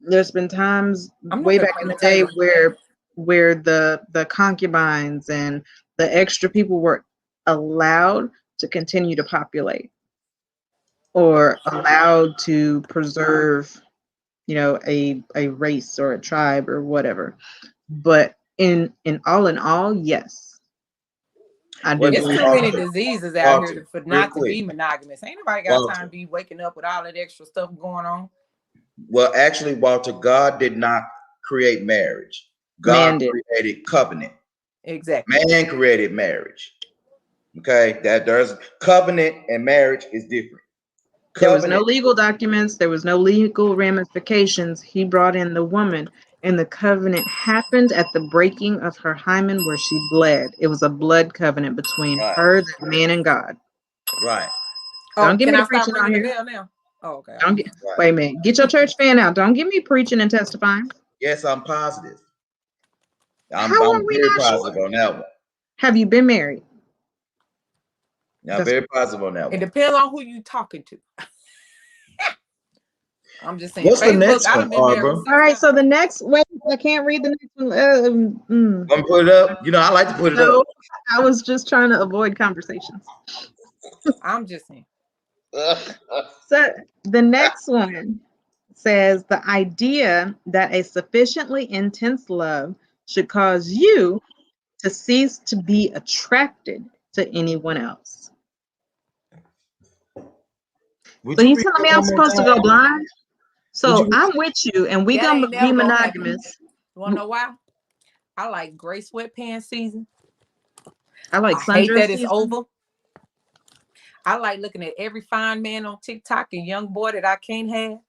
there's been times I'm not way gonna back in play the day Taylor. where the concubines and the extra people were allowed to continue to populate or allowed to preserve, you know, a race or a tribe or whatever. But in all, yes, I do Wait, It's believe too many Walter, diseases out here Walter, for real not to quick, be monogamous. Ain't nobody got Walter. time to be waking up with all that extra stuff going on. Well, actually, Walter, God did not create marriage. man God did. created covenant. Exactly. Man created marriage. Okay, that there's covenant and marriage is different. There was no Covenant, legal documents, there was no legal ramifications. He brought in the woman, and the covenant happened at the breaking of her hymen where she bled. It was a blood covenant between right, her, the man, and God. right, Oh, Don't get can me I to stop preaching out ringing the here. bell now? Oh, okay. Don't get right. wait a minute. Get your church fan out. Don't get me preaching and testifying. Yes, I'm positive. How I'm are we very not positive sure? on that one. Have you been married? I'm very positive on that It one. depends on who you talking to. I'm just saying. What's the Facebook, next I one, done been married Arbor? 6 All right, times. so the next wait, I can't read the next one. Want to put it up? You know, I like to put it No, up. I was just trying to avoid conversations. I'm just saying. So the next one says the idea that a sufficiently intense love should cause you to cease to be attracted to anyone else. Would So you you read telling me that I'm one more supposed to go time? blind? Would So you? I'm with you, and we That gonna ain't be never gonna happen. monogamous. You wanna know why? I like gray sweatpants season. I like I hate sundress that it's season. over. I like looking at every fine man on TikTok and young boy that I can't have.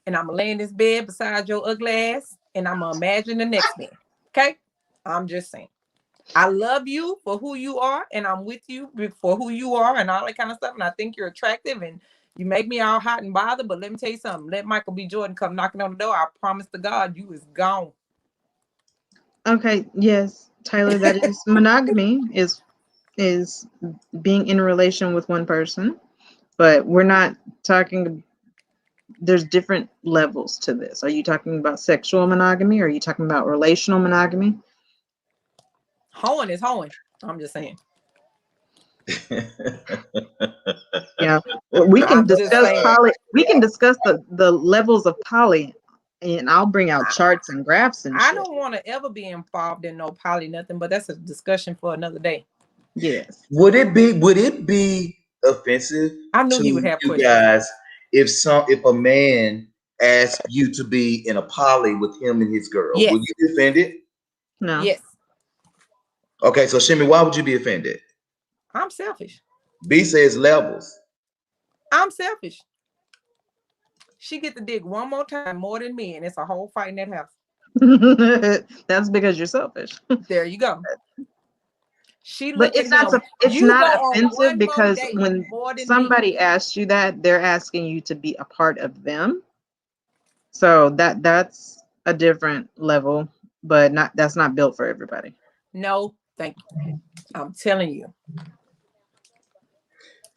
And I'm gonna lay in this bed beside your ugly ass, and I'm gonna imagine the next man. Okay? I'm just saying. I love you for who you are, and I'm with you for who you are, and all that kind of stuff. And I think you're attractive, and you make me all hot and bothered. But let me tell you something. Let Michael B. Jordan come knocking on the door. I promise to God, you is gone. Okay, yes, Tyler, that is monogamy is being in a relation with one person, but we're not talking. There's different levels to this. Are you talking about sexual monogamy? Or are you talking about relational monogamy? Hoeing is hoeing. I'm just saying. You know, we can I'm just discuss saying. poly. We can discuss the levels of poly, and I'll bring out charts and graphs and I shit. don't want to ever be involved in no poly nothing, but that's a discussion for another day. Yes. Would it be offensive I knew to he would have you questions. guys if a man asked you to be in a poly with him and his girl? Yes. Would you be offended? No. Yes. Okay, so Shimmy, why would you be offended? I'm selfish. B says levels. I'm selfish. She get to dig one more time more than me, and it's a whole fight in that house. That's because you're selfish. There you go. She But look at him. it's You not go on offensive one more because date when more than me. somebody asks you that, they're asking you to be a part of them. So that's a different level, but that's not built for everybody. No, thank you. I'm telling you.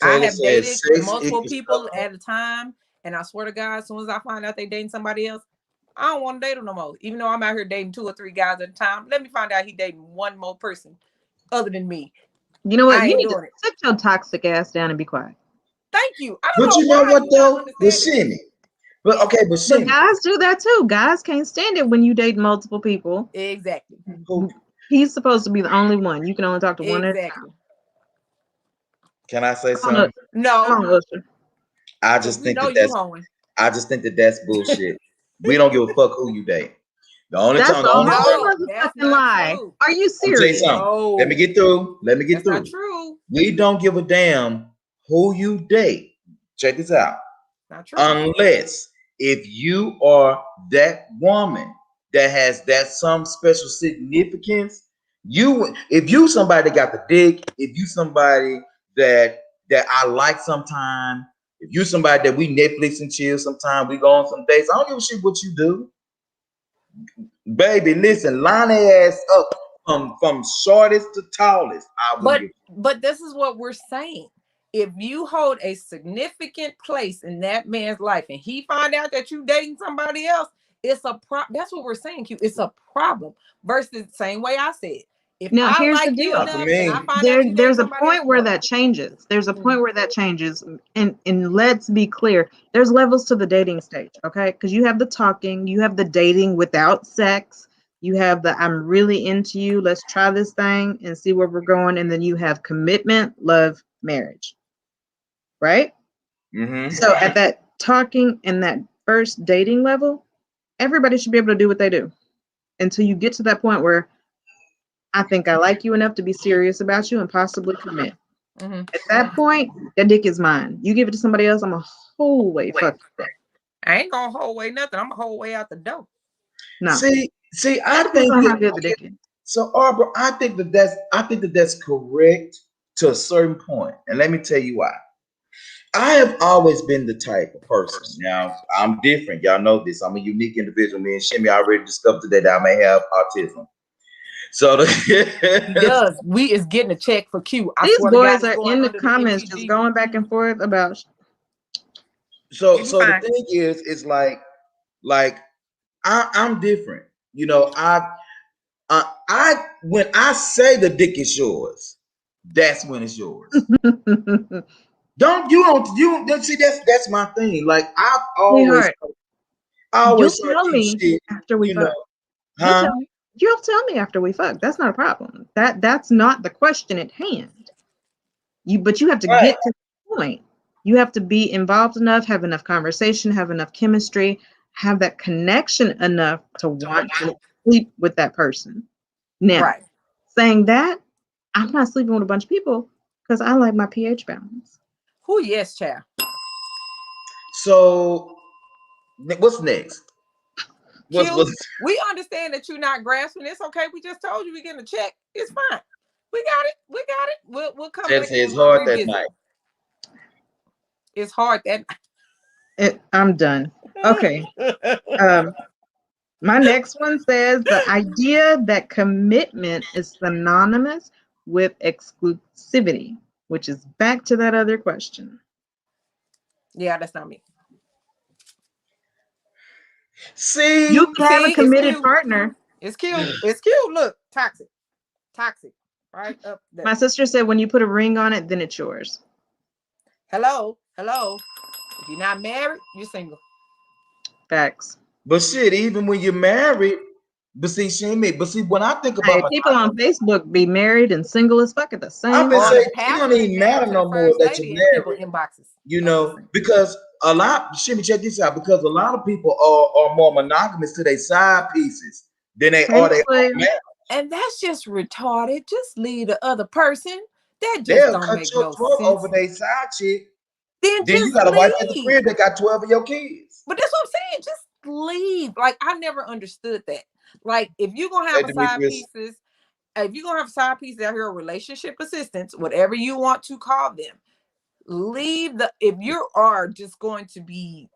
I Taylor have dated says sex multiple equals people at a time, and I swear to God, as soon as I find out they dating somebody else, I don't want to date them no more. Even though I'm out here dating 2 or 3 guys at a time, let me find out he dating one more person. other than me. You know what? I You ain't need to doing it. sit your toxic ass down and be quiet. Thank you. I But don't you know know why what you not though? But understanding. Shimmy. But okay, but But Shimmy. guys do that too. Guys can't stand it when you date multiple people. Exactly. He's supposed to be the only one. You can only talk to one at a time. Exactly. Can I say Come on, something? No, come on, Usher. I because just we think know that you that's hoeing. I just think that that's bullshit. We don't give a fuck who you date. The only That's time, a the only whole No, person. that's motherfucking not lie. true. Are you Let me tell you serious? something. Let me No, get through. Let me get that's not through. true. We don't give a damn who you date. Check this out. Not true. Unless if you are that woman that has that some special significance, if you somebody that got the dick, if you somebody that I like sometime, if you somebody that we Netflix and chill sometime, we go on some dates. I don't give a shit what you do. Baby, listen, line their ass up from shortest to tallest. I will give. But this is what we're saying. If you hold a significant place in that man's life and he find out that you dating somebody else, it's a problem. That's what we're saying, Q. It's a problem. Versus same way I said. If Now, I here's the like you deal. Not for enough and I me. find out you dating There's a somebody else, point where no. that changes. There's a point where that changes. And let's be clear. There's levels to the dating stage, okay? Because you have the talking, you have the dating without sex, you have the I'm really into you, let's try this thing and see where we're going, and then you have commitment, love, marriage. Right? Mm-hmm. So at that talking and that first dating level, everybody should be able to do what they do until you get to that point where I think I like you enough to be serious about you and possibly commit. Mm-hmm. At that point, that dick is mine. You give it to somebody else, I'm a whole way fuck you. I ain't gonna hold away nothing. I'm gonna hold way out the door. No. See, I Depends think on how that, good the dick is. so, Arbor, I think that that's correct to a certain point, and let me tell you why. I have always been the type of person. Now I'm different. Y'all know this. I'm a unique individual. Me and Shimmy already discovered today that I may have autism. So He does. We is getting a check for Q. I These swear to God, boys it's are going in the under comments MTG. just going back and forth about so You be so the fine. thing is, it's like I'm different. You know, I when I say the dick is yours, that's when it's yours. Don't see that's my thing. Like I've always Sweetheart, I you'll always try to tell keep me shit, after we you know, fuck. huh? You'll tell me after we fuck. That's not a problem. That's not the question at hand. But you have to Right. get to the point. You have to be involved enough, have enough conversation, have enough chemistry, have that connection enough to want to sleep with that person. Now, Right. saying that, I'm not sleeping with a bunch of people because I like my pH balance. Who? Yes, child. So what's next? Q, we understand that you're not grasping. It's okay. We just told you we're getting a check. It's fine. We got it. We got it. We'll come back. It's And hard that revisit. night. It's hard that I'm done. Okay. My next one says the idea that commitment is synonymous with exclusivity, which is back to that other question. Yeah, that's not me. See, You can have a it's committed cute. partner. It's cute. It's cute. Look, toxic. Right up there. My sister said when you put a ring on it, then it's yours. Hello. If you're not married, you're single. Facts. but shit, even when you're married, but see, when I think Hey, about people on Facebook be married and single as fuck at the I've same been Or time. the saying it don't pastor even ain't married matter to no the more first that you're lady in people married, inboxes. you know, because a lot, Shimmy, check this out, because a lot of people are more monogamous to their side pieces than they are their own marriage. And that's just retarded. Just leave the other person. That just They'll don't cut make your no throat sense. over their side chick. Then Then you just got a wife at the leave. crib that got 12 of your kids. But that's what I'm saying. Just leave. Like I never understood that. Like if you're gonna Hey, have a side Demetrius. pieces, if you're gonna have side pieces out here, relationship assistants, whatever you want to call them, leave the. If you are just going to be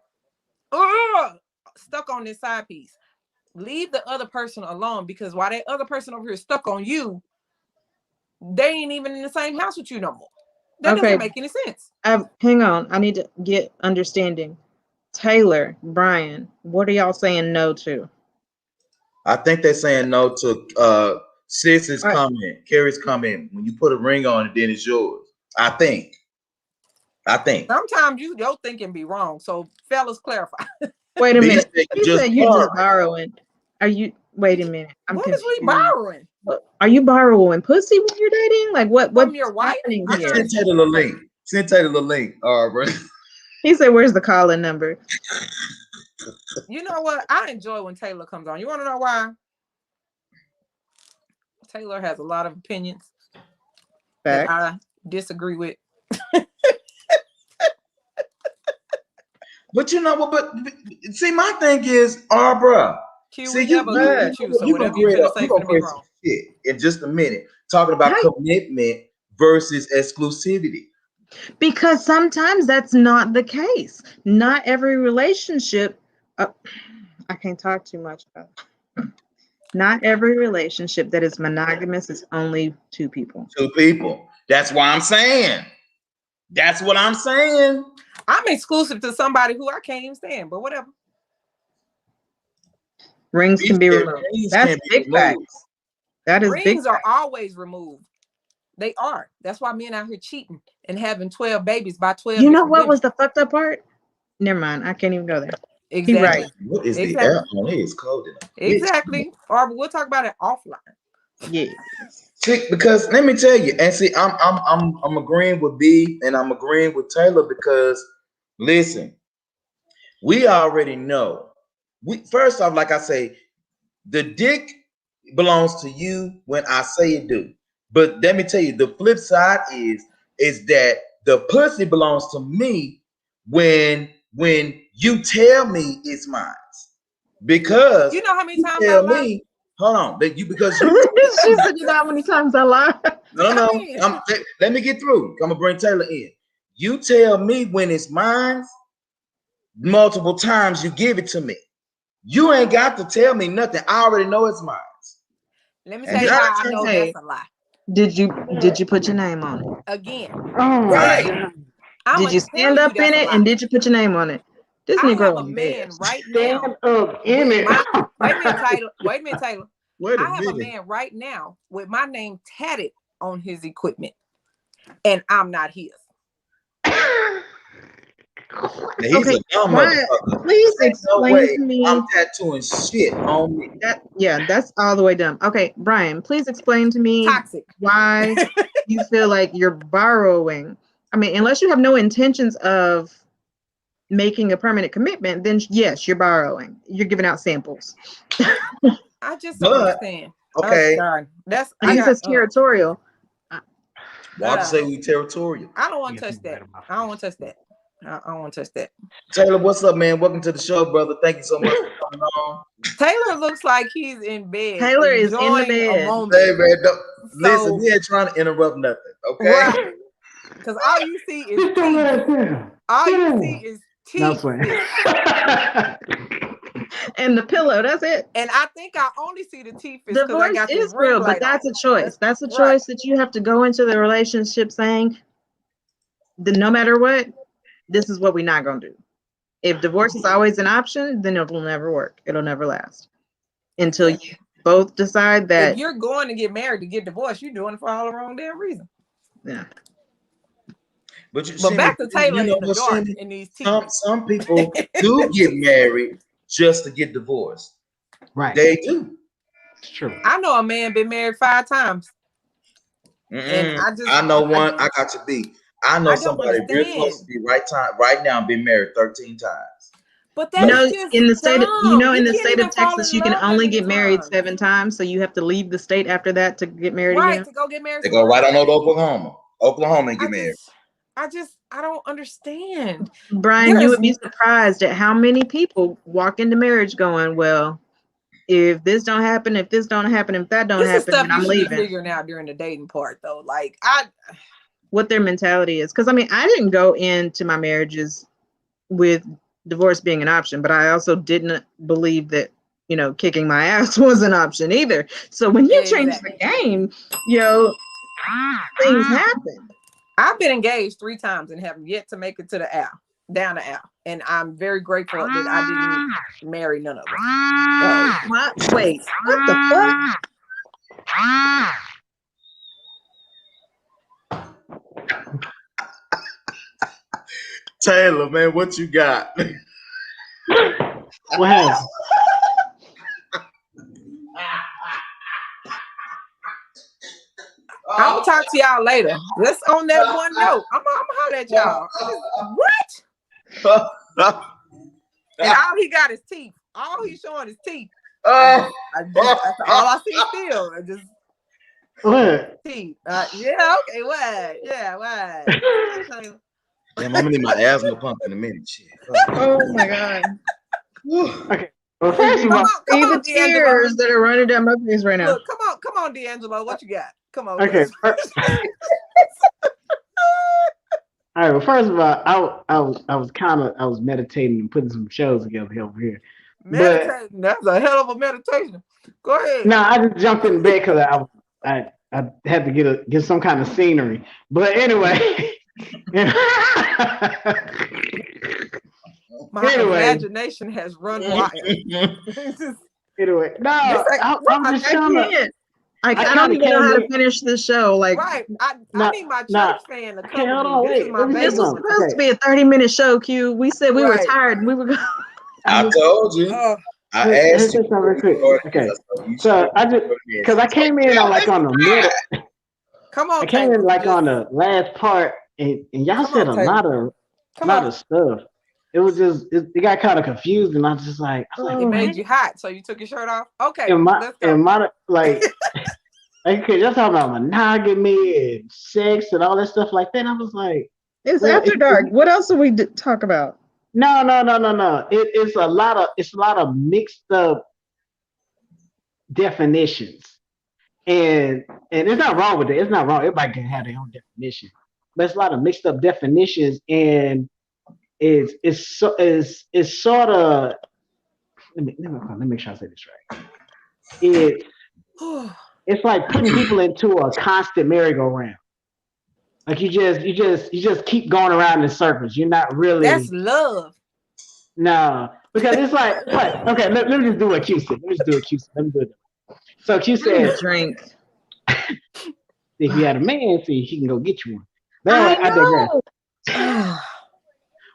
stuck on this side piece, leave the other person alone, because while that other person over here is stuck on you, they ain't even in the same house with you no more. That doesn't make any sense. Hang on. I need to get understanding. Taylor, Brian, what are y'all saying no to? I think they're saying no Sis is All right. coming. Carrie's coming. When you put a ring on it, then it's yours. I think. Sometimes your thinking be wrong. So fellas, clarify. Wait a But minute. you You said you're just borrowing. Are you? Wait a minute. I'm What is confused. we borrowing? Are you borrowing pussy when you're dating? Like what? From What's your wife? happening I'm here? not- Send Taylor the link. Send Taylor the link. All right, bro. He said, "Where's the calling number?" You know what? I enjoy when Taylor comes on. You want to know why? Taylor has a lot of opinions that Facts. I disagree with. But you know what? But see, my thing is, bruh. Q, See, we never agree with you. So you whatever gonna you create finna say you gonna finna be create wrong. some shit in just a minute. Talking about Right. commitment versus exclusivity. Because sometimes that's not the case. Not every relationship. I can't talk too much about it. Not every relationship that is monogamous is only two people. Two people. That's why I'm saying. That's what I'm saying. I'm exclusive to somebody who I can't even stand, but whatever. Rings can be These removed. rings That's can be big removed. facts. That is big Rings are facts. always removed. They are. That's why men out here cheating and having 12 babies by 12. You know different what women. was the fucked up part? Never mind. I can't even go there. Exactly. He right. What is Exactly. the air on? It is cold enough. Exactly. Or we'll talk about it offline. Yeah. See, because let me tell you, and see, I'm agreeing with B and I'm agreeing with Taylor because listen, we already know. We first off, like I say, the dick belongs to you when I say it do. But let me tell you, the flip side is that the pussy belongs to me when you tell me it's mine. Because You know how many you times I tell lie? me, hold on, that you because She you said, "You know how many times I lie?" no, I mean- let me get through. I'm gonna bring Taylor in. You tell me when it's mine, multiple times you give it to me. You ain't got to tell me nothing. I already know it's mine. Let me And tell you now how I know Hey. that's a lie. Did you put your name on it? Again, right. Did you stand up in it and did you put your name on it? This I Negro have a on man bed. right now. Stand up in with it. my, wait a minute, Taylor. Wait a minute, Taylor. Wait a I have a minute. man right now with my name tatted on his equipment, and I'm not his. Now, he's Okay, a dumb Brian, motherfucker. please Ain't no explain way to me I'm tattooing shit on me. that's all the way dumb. Okay, Brian, please explain to me Toxic. why you feel like you're borrowing. I mean, unless you have no intentions of making a permanent commitment, then yes, you're borrowing. You're giving out samples. I just don't But understand. okay, God. That's And I he got, says territorial. Walter say we territorial. I don't want to touch that. I don't want to touch that. I don't want to touch that. Taylor, what's up, man? Welcome to the show, brother. Thank you so much for coming on. Taylor looks like he's in bed. Taylor is in the enjoying a bed. moment. Hey, man, listen, So- we ain't trying to interrupt nothing, okay? Right. Because all you see is Just don't let teeth. us in. All you see is Not teeth. playing. And the pillow, that's it. And I think I only see the teeth because I Divorce got this is ring real, light but that's on. a choice. That's a Right. choice that you have to go into the relationship saying that no matter what, this is what we're not gonna do. If divorce is always an option, then it'll never work. It'll never last until you both decide that. If you're going to get married to get divorced, you're doing it for all the wrong damn reason. Yeah. But Back to Taylor you know in the what, dark Shimmy? in these teeth. Some people do get married just to get divorced. Right. They do. It's true. I know a man been married 5 times. And I know one. I got to be. I know I don't somebody real close to understand. me right now been married 13 times. But You that's know, just in the state, dumb. in the can't state even of fall Texas, in you can love that only many get married times. 7 times, so you have to leave the state after that to get married Right, again. to go get married. They go right on over to Oklahoma and get married. I don't understand. Brian, you would be surprised at how many people walk into marriage going, well, if this don't happen, if this don't happen, if that don't This is happen, stuff then I'm you should be leaving. figuring out during the dating part, though. Like what their mentality is. Because I mean, I didn't go into my marriages with divorce being an option, but I also didn't believe that, kicking my ass was an option either. So when you change the game, things happen. I've been engaged 3 times and have yet to make it to the aisle, down the aisle. And I'm very grateful that I didn't marry none of them. What? Wait, what the fuck? Taylor, man, what you got? What happened? I'm gonna talk to y'all later. Just on that one note, I'm gonna holler at y'all. What? And all he got is teeth. All he's showing is teeth. That's all I see still. I just What? teeth. Yeah, okay, what? Yeah, what? Damn, I'm gonna need my asthma pump in a minute. Shit. Oh my God. Okay. Well, first of all, See the D'Angelo. tears that are running down my face right now. Look, come on, D'Angelo. What you got? Come on. okay. All right. Well, first of all, I was meditating and putting some shows together over here. Meditating. That's a hell of a meditation. Go ahead. No, I just jumped in bed because I had to get some kind of scenery. But anyway. My imagination has run wild. Anyway, no, I'm just trying to. I don't even know how to finish this show. Like, right. I need my church fan to come. Hold on, wait. This was supposed to be a 30-minute show, Q. We said we were tired and we were going. I told you. I asked you. Okay. So I just because I came in on the middle. Come on. I came in on the last part, and y'all said a lot of stuff. It was just it got kind of confused, and I was just like, it made you hot, so you took your shirt off. Okay, let's go. Okay, y'all talking about monogamy and sex and all that stuff like that. And I was like, it's after dark. What else do we talk about? No. It's a lot of mixed up definitions, and it's not wrong with it. It's not wrong. Everybody can have their own definition, but it's a lot of mixed up definitions, and it's sort of. Let me make sure I say this right. It's like putting people into a constant merry-go-round. Like you just keep going around in circles. You're not really. That's love. No, because it's like okay. Let me just do what Q said. Let me do it. So Q said, "Drink. If you had a man, see, he can go get you one." But anyway, I digress.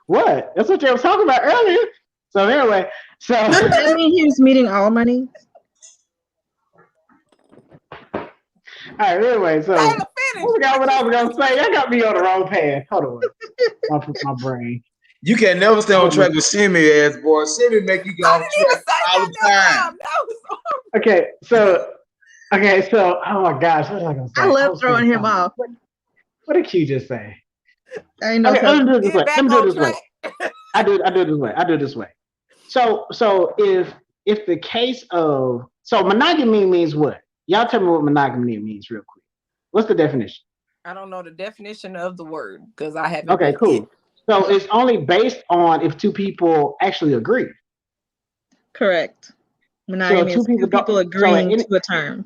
What? That's what you were talking about earlier. So anyway, does that mean he was meeting all my needs? All right. Anyway, so I forgot what I was gonna say. I got me on the wrong path. Hold on, my brain. You can never stay on track with Shimmy, ass boy. Shimmy make you go on track all the time. Okay, so oh my gosh, what was I gonna say? I love throwing him off. What did Q just say? I know. Okay, let me do it this way. I do it this way. So if the case of monogamy means what? Y'all tell me what monogamy means real quick. What's the definition? I don't know the definition of the word because I haven't. Okay, cool. So it's only based on if two people actually agree. Correct. Monogamy is two people agreeing to a term.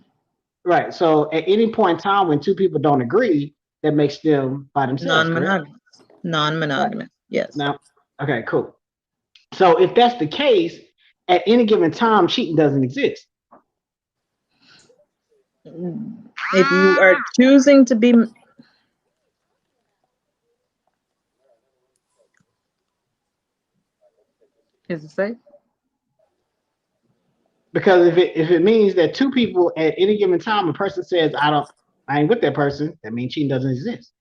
Right. So at any point in time when two people don't agree, that makes them by themselves. Non-monogamous. Right. Yes. Now, okay, cool. So if that's the case, at any given time, cheating doesn't exist. If you are choosing to be, is it safe? Because if it means that two people at any given time, a person says, I ain't with that person, that means cheating doesn't exist.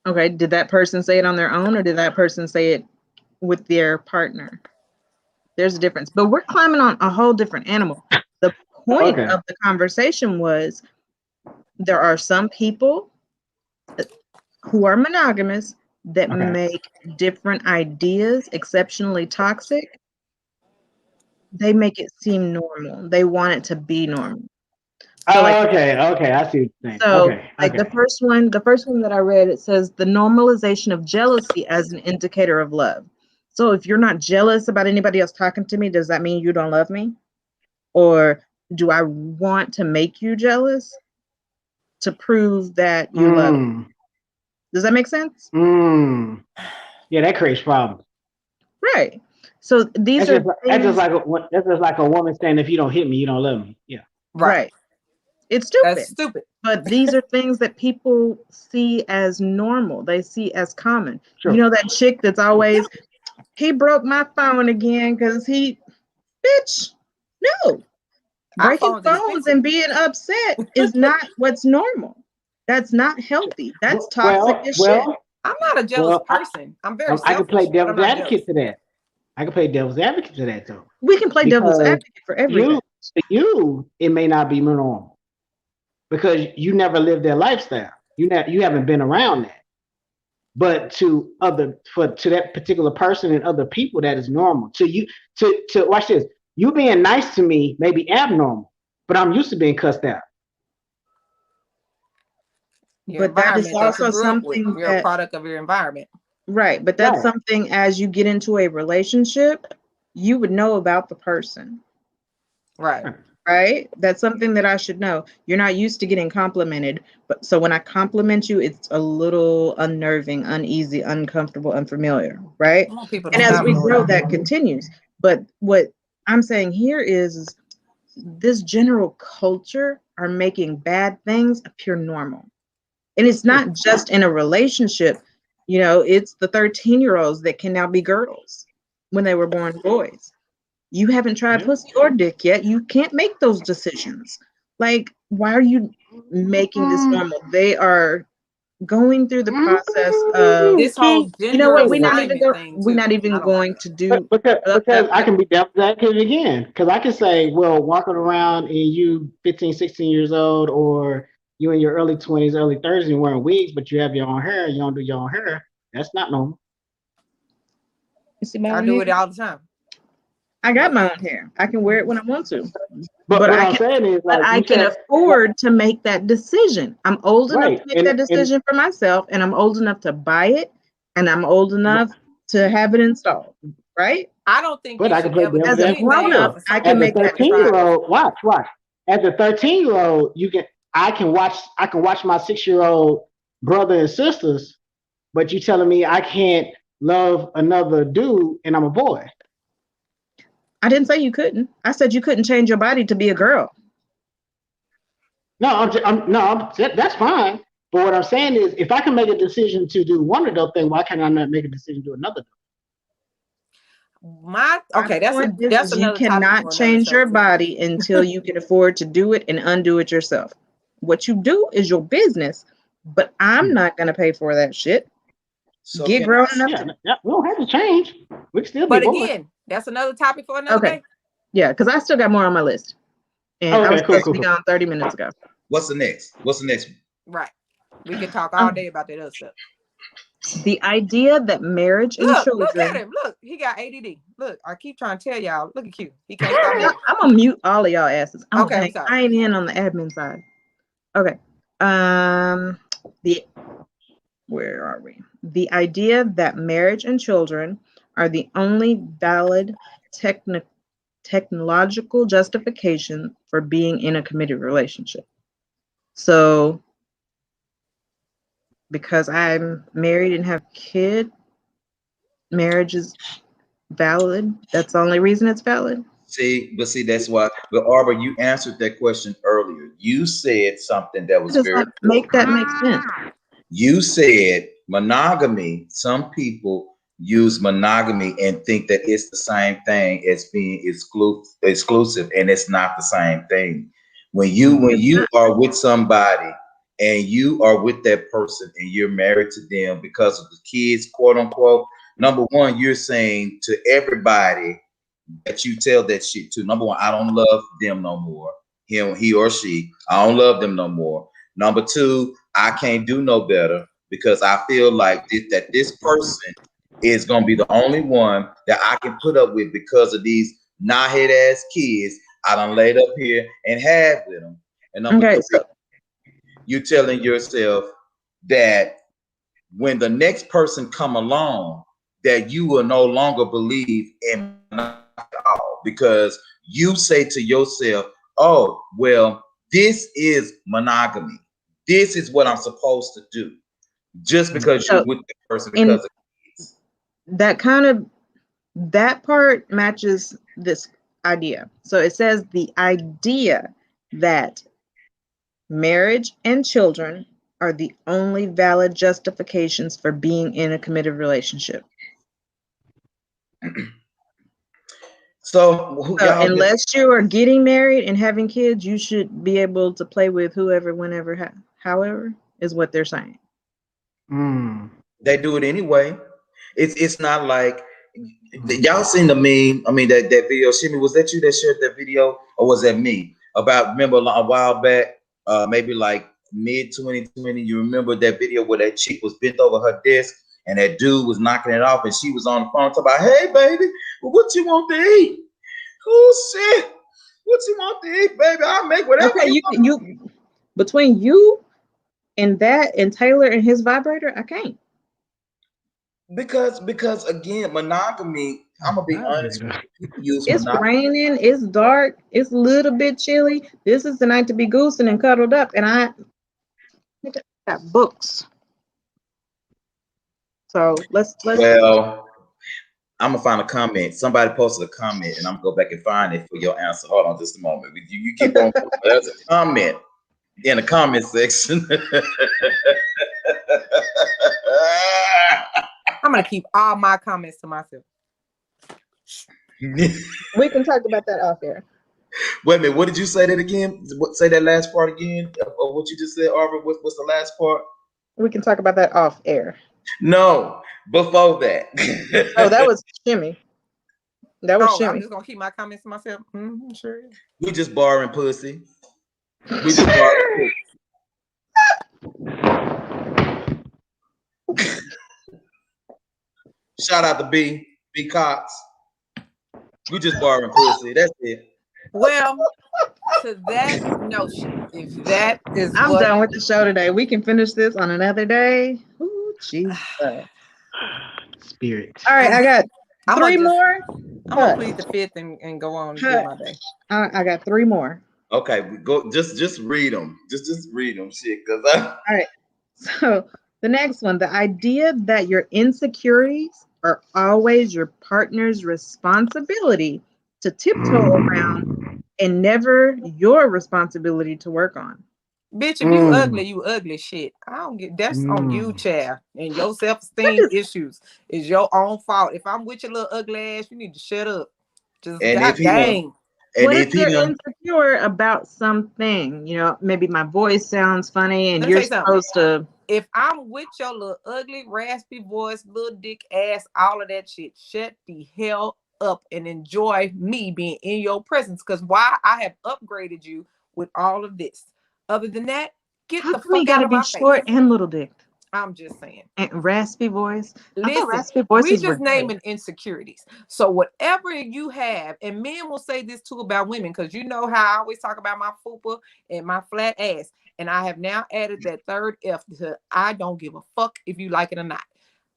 Okay, did that person say it on their own, or did that person say it with their partner? There's a difference, but we're climbing on a whole different animal. The point of the conversation was there are some people who are monogamous that make different ideas exceptionally toxic. They make it seem normal. They want it to be normal. So okay, I see what you're saying. So the first one that I read, it says the normalization of jealousy as an indicator of love. So if you're not jealous about anybody else talking to me, does that mean you don't love me? Or do I want to make you jealous to prove that you love me? Does that make sense? Yeah, that creates problems. Right. So that's just like a woman saying, if you don't hit me, you don't love me. Yeah. Right. It's That's stupid. stupid. But these are things that people see as normal. They see as common. Sure. You know that chick that's always, he broke my phone again because bitch, no. Breaking iPhones phones expensive. and being upset is not what's normal. That's not healthy. That's toxic as shit. I'm not a jealous person. I'm very I can play selfish, but I'm devil's not advocate jealous. to that. I can play devil's advocate to that though, We can play devil's because advocate for everything. you it may not be normal because you never lived their lifestyle. You haven't been around that. But to that particular person and other people, that is normal. To you, to watch this. You being nice to me may be abnormal, but I'm used to being cussed out. Your But that is environment that you also grew up with. something You're a that, product of your environment. right, but that's Right. something as you get into a relationship, you would know about the person. Right. Right? That's something that I should know. You're not used to getting complimented, but so when I compliment you, it's a little unnerving, uneasy, uncomfortable, unfamiliar, right? I want people to And as stop we doing grow, that. that continues. But what I'm saying here is this general culture are making bad things appear normal. And it's not just in a relationship, it's the 13-year-olds that can now be girls when they were born boys. You haven't tried Yeah. pussy or dick yet. You can't make those decisions. Like, why are you making this normal? They are going through the process of, This whole you know what? gender We're not even assignment go. thing We're too. not even I don't like going that. to do. Because I can be devil's advocate again. Because I can say, well, walking around and you 15, 16 years old, or you in your early 20s, early 30s, and wearing wigs, but you have your own hair, you don't do your own hair. That's not normal. You see my I own do hair? it all the time. I got my own hair. I can wear it when I want to. But what I I'm can. saying is, But like I you can said, afford to make that decision. I'm old enough right, to make that decision for myself, and I'm old enough to buy it, and I'm old enough to have it installed. Right? I don't think but you I can should play ever devil's do As a advocate grown anything up, still. for I something can As a that make you that haven't 13 year tried decision. old, watch. As a 13 year old, I can watch my 6 year old brother and sisters, but you telling me I can't love another dude and I'm a boy. I didn't say you couldn't. I said you couldn't change your body to be a girl. No, that's fine. But what I'm saying is, if I can make a decision to do one adult thing, why can't I not make a decision to do another? Okay, My point that's is you another topic cannot for another change show your too. body until you can afford to do it and undo it yourself. What you do is your business, but I'm not gonna pay for that shit. So Get can grown I? enough Yeah, to. we don't have to change. We can still be But boys. again, that's another topic for another Okay. day. Yeah, because I still got more on my list. And I was Okay, cool, supposed to cool, be cool. gone 30 minutes ago. What's the next? What's the next one? Right. We can talk all day about that other stuff. The idea that marriage and Look at children. him. Look, he got ADD. Look, I keep trying to tell y'all. Look at you. He can't stop moving. I'm gonna mute all of y'all asses. Oh, Okay, I'm dang, sorry. I ain't in on the admin side. Okay. Where are we? The idea that marriage and children are the only valid technological justification for being in a committed relationship. So, because I'm married and have a kid, marriage is valid. That's the only reason it's valid. See, that's why. But Arbor, you answered that question earlier. You said something that was Does very that make that make sense? You said monogamy. Some people use monogamy and think that it's the same thing as being exclusive, and it's not the same thing. When you are with somebody and you are with that person and you're married to them because of the kids, quote unquote. Number one, you're saying to everybody that you tell that shit to. Number one, I don't love them no more. He or she, I don't love them no more. Number two, I can't do no better because I feel like this person is gonna be the only one that I can put up with because of these knothead ass kids I done laid up here and had with them. And number three, you're telling yourself that when the next person come along, that you will no longer believe in all because you say to yourself, oh, well, this is monogamy. This is what I'm supposed to do. Just because you're with the person because of kids. That part matches this idea. So it says the idea that marriage and children are the only valid justifications for being in a committed relationship. So So y'all just unless you are getting married and having kids, you should be able to play with whoever, whenever, however, is what they're saying. they do it anyway. It's not like y'all seen the meme. I mean that video. Shimmy, was that you that shared that video, or was that me? About remember a while back, maybe like mid 2020. You remember that video where that chick was bent over her desk and that dude was knocking it off, and she was on the phone talking about, "Hey baby, what you want to eat? Oh shit, what you want to eat, baby? I'll make whatever Okay, you want." you between you and that and Taylor and his vibrator, I can't. Because again, monogamy. I'm gonna be honest with you. People use It's monogamy. raining, it's dark, it's a little bit chilly. This is the night to be goosing and cuddled up, and I got books. So let's Well, I'm gonna find a comment. Somebody posted a comment, and I'm gonna go back and find it for your answer. Hold on, just a moment. You keep on. There's a comment in the comment section. I'm gonna keep all my comments to myself. we can talk about that off air. Wait a minute. What did you say that again? Say that last part again of what you just said, Arbor. What's the last part? We can talk about that off air. No, before that. Oh, that was Shimmy. That was Shimmy. I'm just gonna keep my comments to myself. Sure. We just borrowing pussy. We just borrowing pussy. Shout out to B Cox. We just borrowing pussy. That's it. Well, to that notion, if that is I'm what done with the show today. We can finish this on another day. Ooh, Jesus. Spirit. All right, I got three more. I'm gonna plead the fifth and go on and do my day. I got three more. Okay, we go. Just read them. Just read them, shit. Cause all right. So the next one, the idea that your insecurities are always your partner's responsibility to tiptoe around and never your responsibility to work on. Bitch, if you ugly, you ugly shit. I don't get that's on you, child. And your self-esteem issues is your own fault. If I'm with your little ugly ass, you need to shut up. Just god dang. What if they're insecure about something? You know, maybe my voice sounds funny and you're supposed to. If I'm with your little ugly, raspy voice, little dick ass, all of that shit, shut the hell up and enjoy me being in your presence. Because why I have upgraded you with all of this. Other than that, get the fuck out of my face. Short and little dick. I'm just saying. And raspy voice. Listen, raspy voices we just naming insecurities. So whatever you have, and men will say this too about women, because you know how I always talk about my fupa and my flat ass. And I have now added that third F to I don't give a fuck if you like it or not.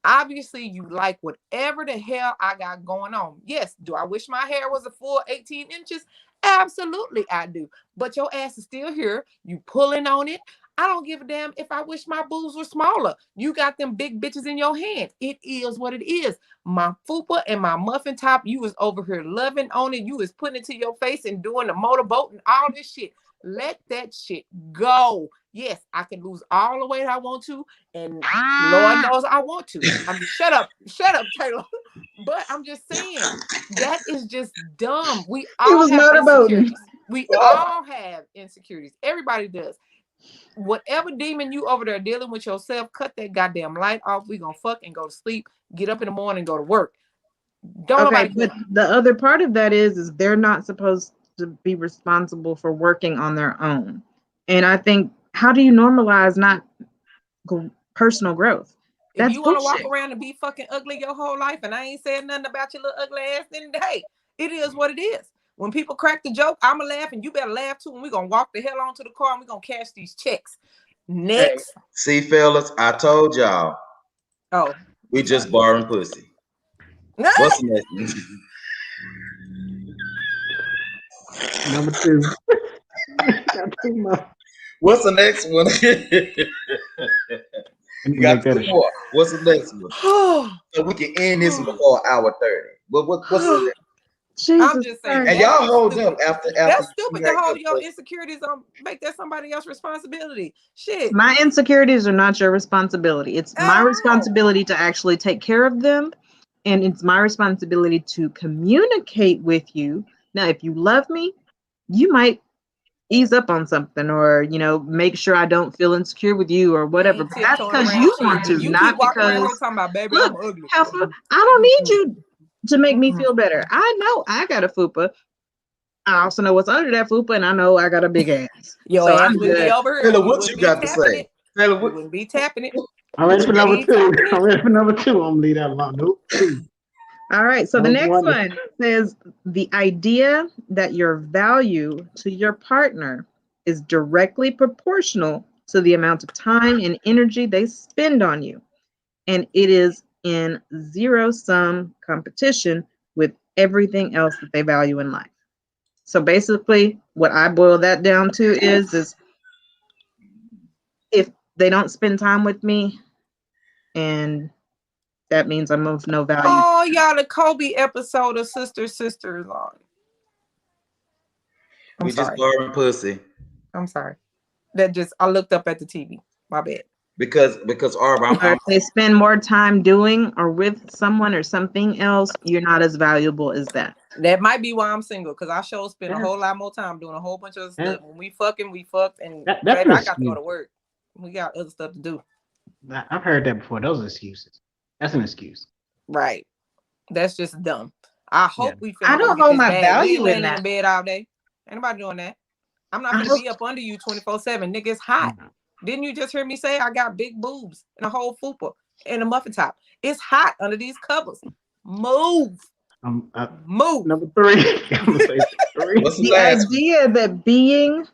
Obviously, you like whatever the hell I got going on. Yes, do I wish my hair was a full 18 inches? Absolutely, I do. But your ass is still here. You pulling on it. I don't give a damn if I wish my boobs were smaller. You got them big bitches in your hand. It is what it is. My fupa and my muffin top, you was over here loving on it. You was putting it to your face and doing the motorboat and all this shit. Let that shit go. Yes, I can lose all the weight I want to, and Lord knows I want to. I'm just shut up, Taylor. But I'm just saying that is just dumb. We all have insecurities. We all have insecurities. Everybody does. Whatever demon you over there dealing with yourself, cut that goddamn light off. We gonna fuck and go to sleep. Get up in the morning and go to work. Don't nobody care. But the other part of that is they're not supposed to be responsible for working on their own. And I think, how do you normalize not personal growth? If you want to walk around and be fucking ugly your whole life and I ain't saying nothing about your little ugly ass, then hey, it is what it is. When people crack the joke, I'ma laugh and you better laugh too. And we're gonna walk the hell onto the car and we're gonna cash these checks. Next. Hey, see, fellas, I told y'all. Oh. We just borrowing pussy. What's the next one? Number two. What's the next one? You got two more. What's the next one? So we can end this before hour 30. What's the next? Jesus just saying. Christ. And y'all That's hold stupid. up after That's you stupid to make hold up your for- insecurities on, make that somebody else's responsibility. Shit. My insecurities are not your responsibility. It's At my all. responsibility to actually take care of them. And it's my responsibility to communicate with you. Now, if you love me, you might ease up on something or, make sure I don't feel insecure with you or whatever. ain't But that's tiptoeing because around you shit. want to, You not keep walking around because, here talking about, baby, look, I'm ugly. Heifer, I don't need you to make me feel better. I know I got a fupa. I also know what's under that fupa, and I know I got a big ass. Your So ass I'm wouldn't be good. over here. Taylor, You what wouldn't you be got to tapping say? it. Taylor, You what, wouldn't be tapping it. I'm ready for number Be two. tapping it. I'm ready for number two. I'm gonna leave that alone. Nope. All right. So the Nope, next one. one says the idea that your value to your partner is directly proportional to the amount of time and energy they spend on you. And it is in zero-sum competition with everything else that they value in life. So basically, what I boil that down to is if they don't spend time with me, and that means I'm of no value. Oh, y'all, the Kobe episode of Sisters is on. I'm we just sorry. borrowing pussy I'm sorry. I looked up at the TV. My bad. because Arbor, Or if they spend more time doing or with someone or something else, you're not as valuable as that. That might be why I'm single, because I sure spend a Yeah. whole lot more time doing a whole bunch of Yeah. stuff. When we fucked, and That's baby, an I got to go excuse. to work. We got other stuff to do. I've heard that before. Those are excuses. That's an excuse. Right. That's just dumb. I hope we I finna go don't get hold this my bag. We value ain't in laying in that. the bed all day. Ain't nobody doing that. I'm not I gonna hope- be up under you 24/7. Nigga, it's hot. Didn't you just hear me say I got big boobs and a whole fupa and a muffin top? It's hot under these covers. Move. Move. Number three. I'm gonna say three. What's the The last one? idea that being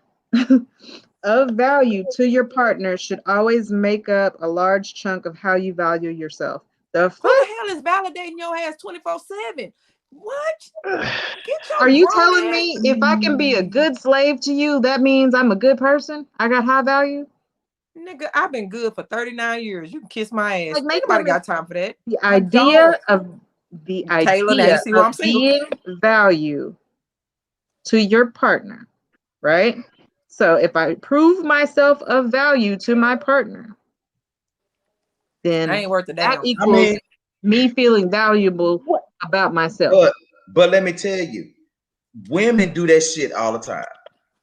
of value to your partner should always make up a large chunk of how you value yourself. The Who fuck? the hell is validating your ass 24/7? What? Get your Are you grown telling ass- me if I can be a good slave to you, that means I'm a good person? I got high value? Nigga, I've been good for 39 years. You can kiss my ass. Like, make Nobody that got time for that. The I idea don't. of the Taylor, now you idea see why I'm of single. being value to your partner, right? So if I prove myself of value to my partner, then I ain't worth a that damn. equals I mean, me feeling valuable about myself. but let me tell you, women do that shit all the time.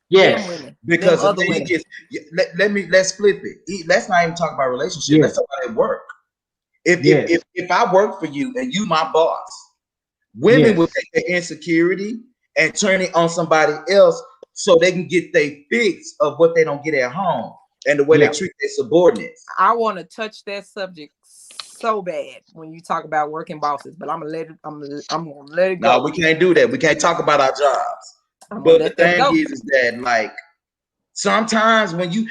Yes. Them women. Because Them the other thing women. is, let's flip it. Let's not even talk about relationship. Yeah. Let's talk about at work. If, Yes. if I work for you and you my boss, women Yes. will take their insecurity and turn it on somebody else so they can get their fix of what they don't get at home and the way Yeah. they treat their subordinates. I want to touch that subject so bad when you talk about working bosses, but I'm gonna let it. I'm gonna let it No, go. we can't do that. We can't talk about our jobs. I'm gonna But the let that thing go. is that like sometimes when you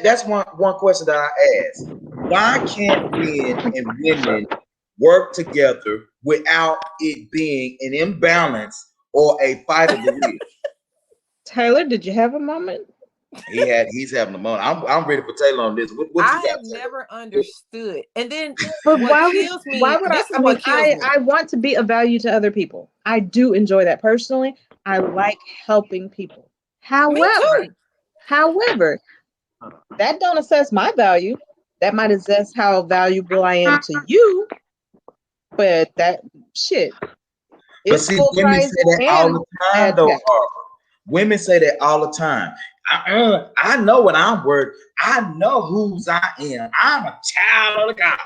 that's one question that I ask. Why can't men and women work together without it being an imbalance or a fight of the will? Taylor, did you have a moment? He's having a moment. I'm ready for Taylor on this. What you I got, have Taylor? never understood. And then But what kills me, why would this is I what mean, kills me. I want to be of value to other people. I do enjoy that personally. I like helping people. Me too. However, that don't assess my value. That might assess how valuable I am to you. But that shit. But It's see, full women price say that all and the time, ad though. tech. Women say that all the time. I know what I'm worth. I know whose I am. I'm a child of God.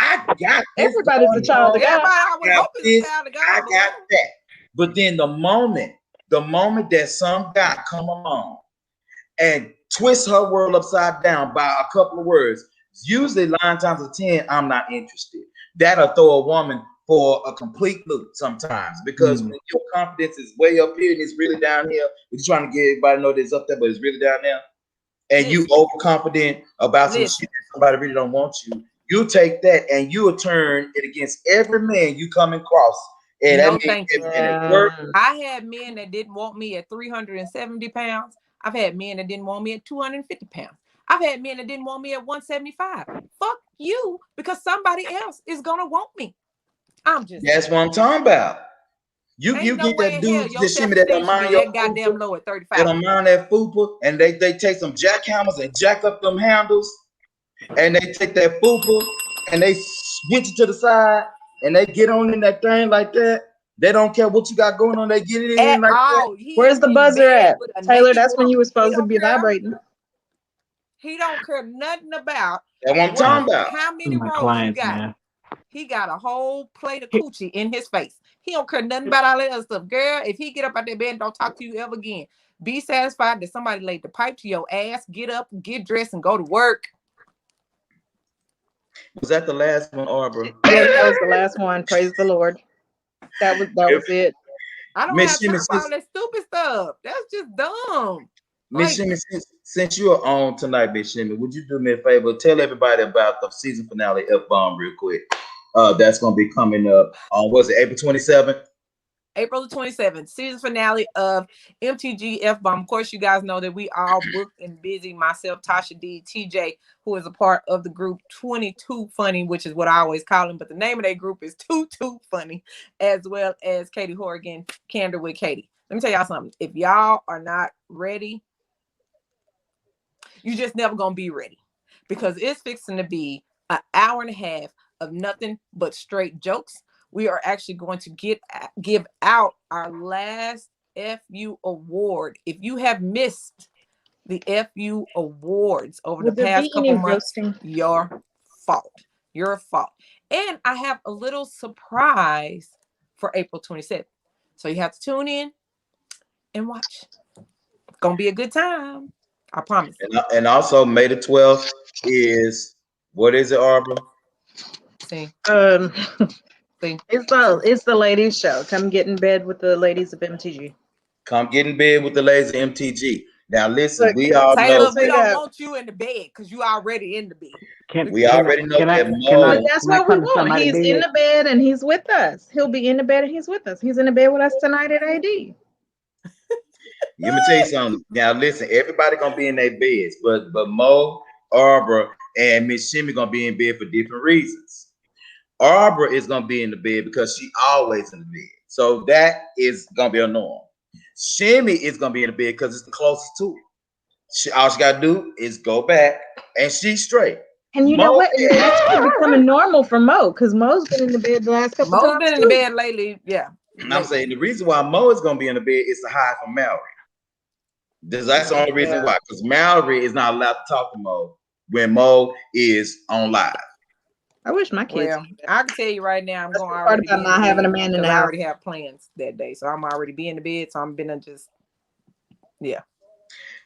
I got this. Everybody's a child of God. Everybody I would got hope is a this, child of God. I but got that. But then the moment that some guy come along and twist her world upside down by a couple of words, usually 9 times out of 10, I'm not interested. That'll throw a woman for a complete loop sometimes because when your confidence is way up here and it's really down here, you're trying to get everybody to know that it's up there, but it's really down there, and you overconfident about some shit that somebody really don't want you, you take that and you'll turn it against every man you come across. And No, that means thank you. at work. I had men that didn't want me at 370 pounds. I've had men that didn't want me at 250 pounds. I've had men that didn't want me at 175. Fuck you, because somebody else is gonna want me. I'm just That's what I'm talking about. You Ain't no get way that in hell dude your just shimmy that don't self-esteem should mind be your that fupa, goddamn low at they 35. don't mind that fupa, and they take some jackhammers and jack up them handles, and they take that fupa and they switch it to the side, and they get on in that thing like that. They don't care what you got going on. They get it in At like that. all. He Where's is the in buzzer bed at? with a Taylor, naked that's when you woman. were He supposed to don't be care. vibrating. He don't care nothing about That's what I'm what, talking about. how many My rows you clients, got. man. He got a whole plate of coochie in his face. He don't care nothing about all that other stuff. Girl, if he get up out that bed and don't talk to you ever again, be satisfied that somebody laid the pipe to your ass. Get up, get dressed, and go to work. Was that the last one, Arbor? Yes, that was the last one. Praise the Lord. That was it. I don't Miss have time Shimmy, for all that stupid stuff. That's just dumb. Miss Like, Shimmy, since you are on tonight, Miss Shimmy, would you do me a favor? Tell everybody about the season finale F-Bomb real quick. That's gonna be coming up on was it April 27th? April the 27th, season finale of MTG F-Bomb. Of course, you guys know that we all booked and busy. Myself, Tasha D, TJ, who is a part of the group 22 Funny, which is what I always call them, but the name of that group is Too Funny, as well as Katie Horrigan, Candor with Katie. Let me tell y'all something. If y'all are not ready, you just never gonna be ready, because it's fixing to be an hour and a half of nothing but straight jokes. We are actually going to give out our last FU award. If you have missed the FU awards over the Would there past be any couple months, roasting? your fault. Your fault. And I have a little surprise for April 27th. So you have to tune in and watch. It's gonna be a good time. I promise. And also May the 12th is what is it, Arbor? See, Um, see. it's the ladies' show. Come get in bed with the ladies of MTG. Come get in bed with the ladies of MTG. Now listen, Look, we all know Taylor, we say don't that. want you in the bed because you already in the bed. we already know that But Mo. that's what we come to want. somebody He's in bed? the bed and he's with us. He'll be in the bed and he's with us. He's in the bed with us tonight at AD. Let me tell you something. Now listen, everybody gonna be in their beds, but Mo, Arbor, and Miss Shimmy gonna be in bed for different reasons. Arbor is gonna be in the bed because she always in the bed. So that is gonna be a norm. Shimmy is gonna be in the bed because it's the closest to her. All she gotta do is go back and she's straight. And you know Mo what? That's becoming normal for Mo because Mo's been in the bed the last couple Mo's times been in too. the bed lately. Yeah. I'm saying the reason why Mo is gonna be in the bed is to hide from Mallory. That's the only reason why, because Mallory is not allowed to talk to Mo when Mo is on live. I wish my kids. Well, I can tell you right now, I'm That's going the to part already be about in not the having a bed man in because the I house. already have plans that day. So I'm already be in the bed. So I'm gonna just, yeah.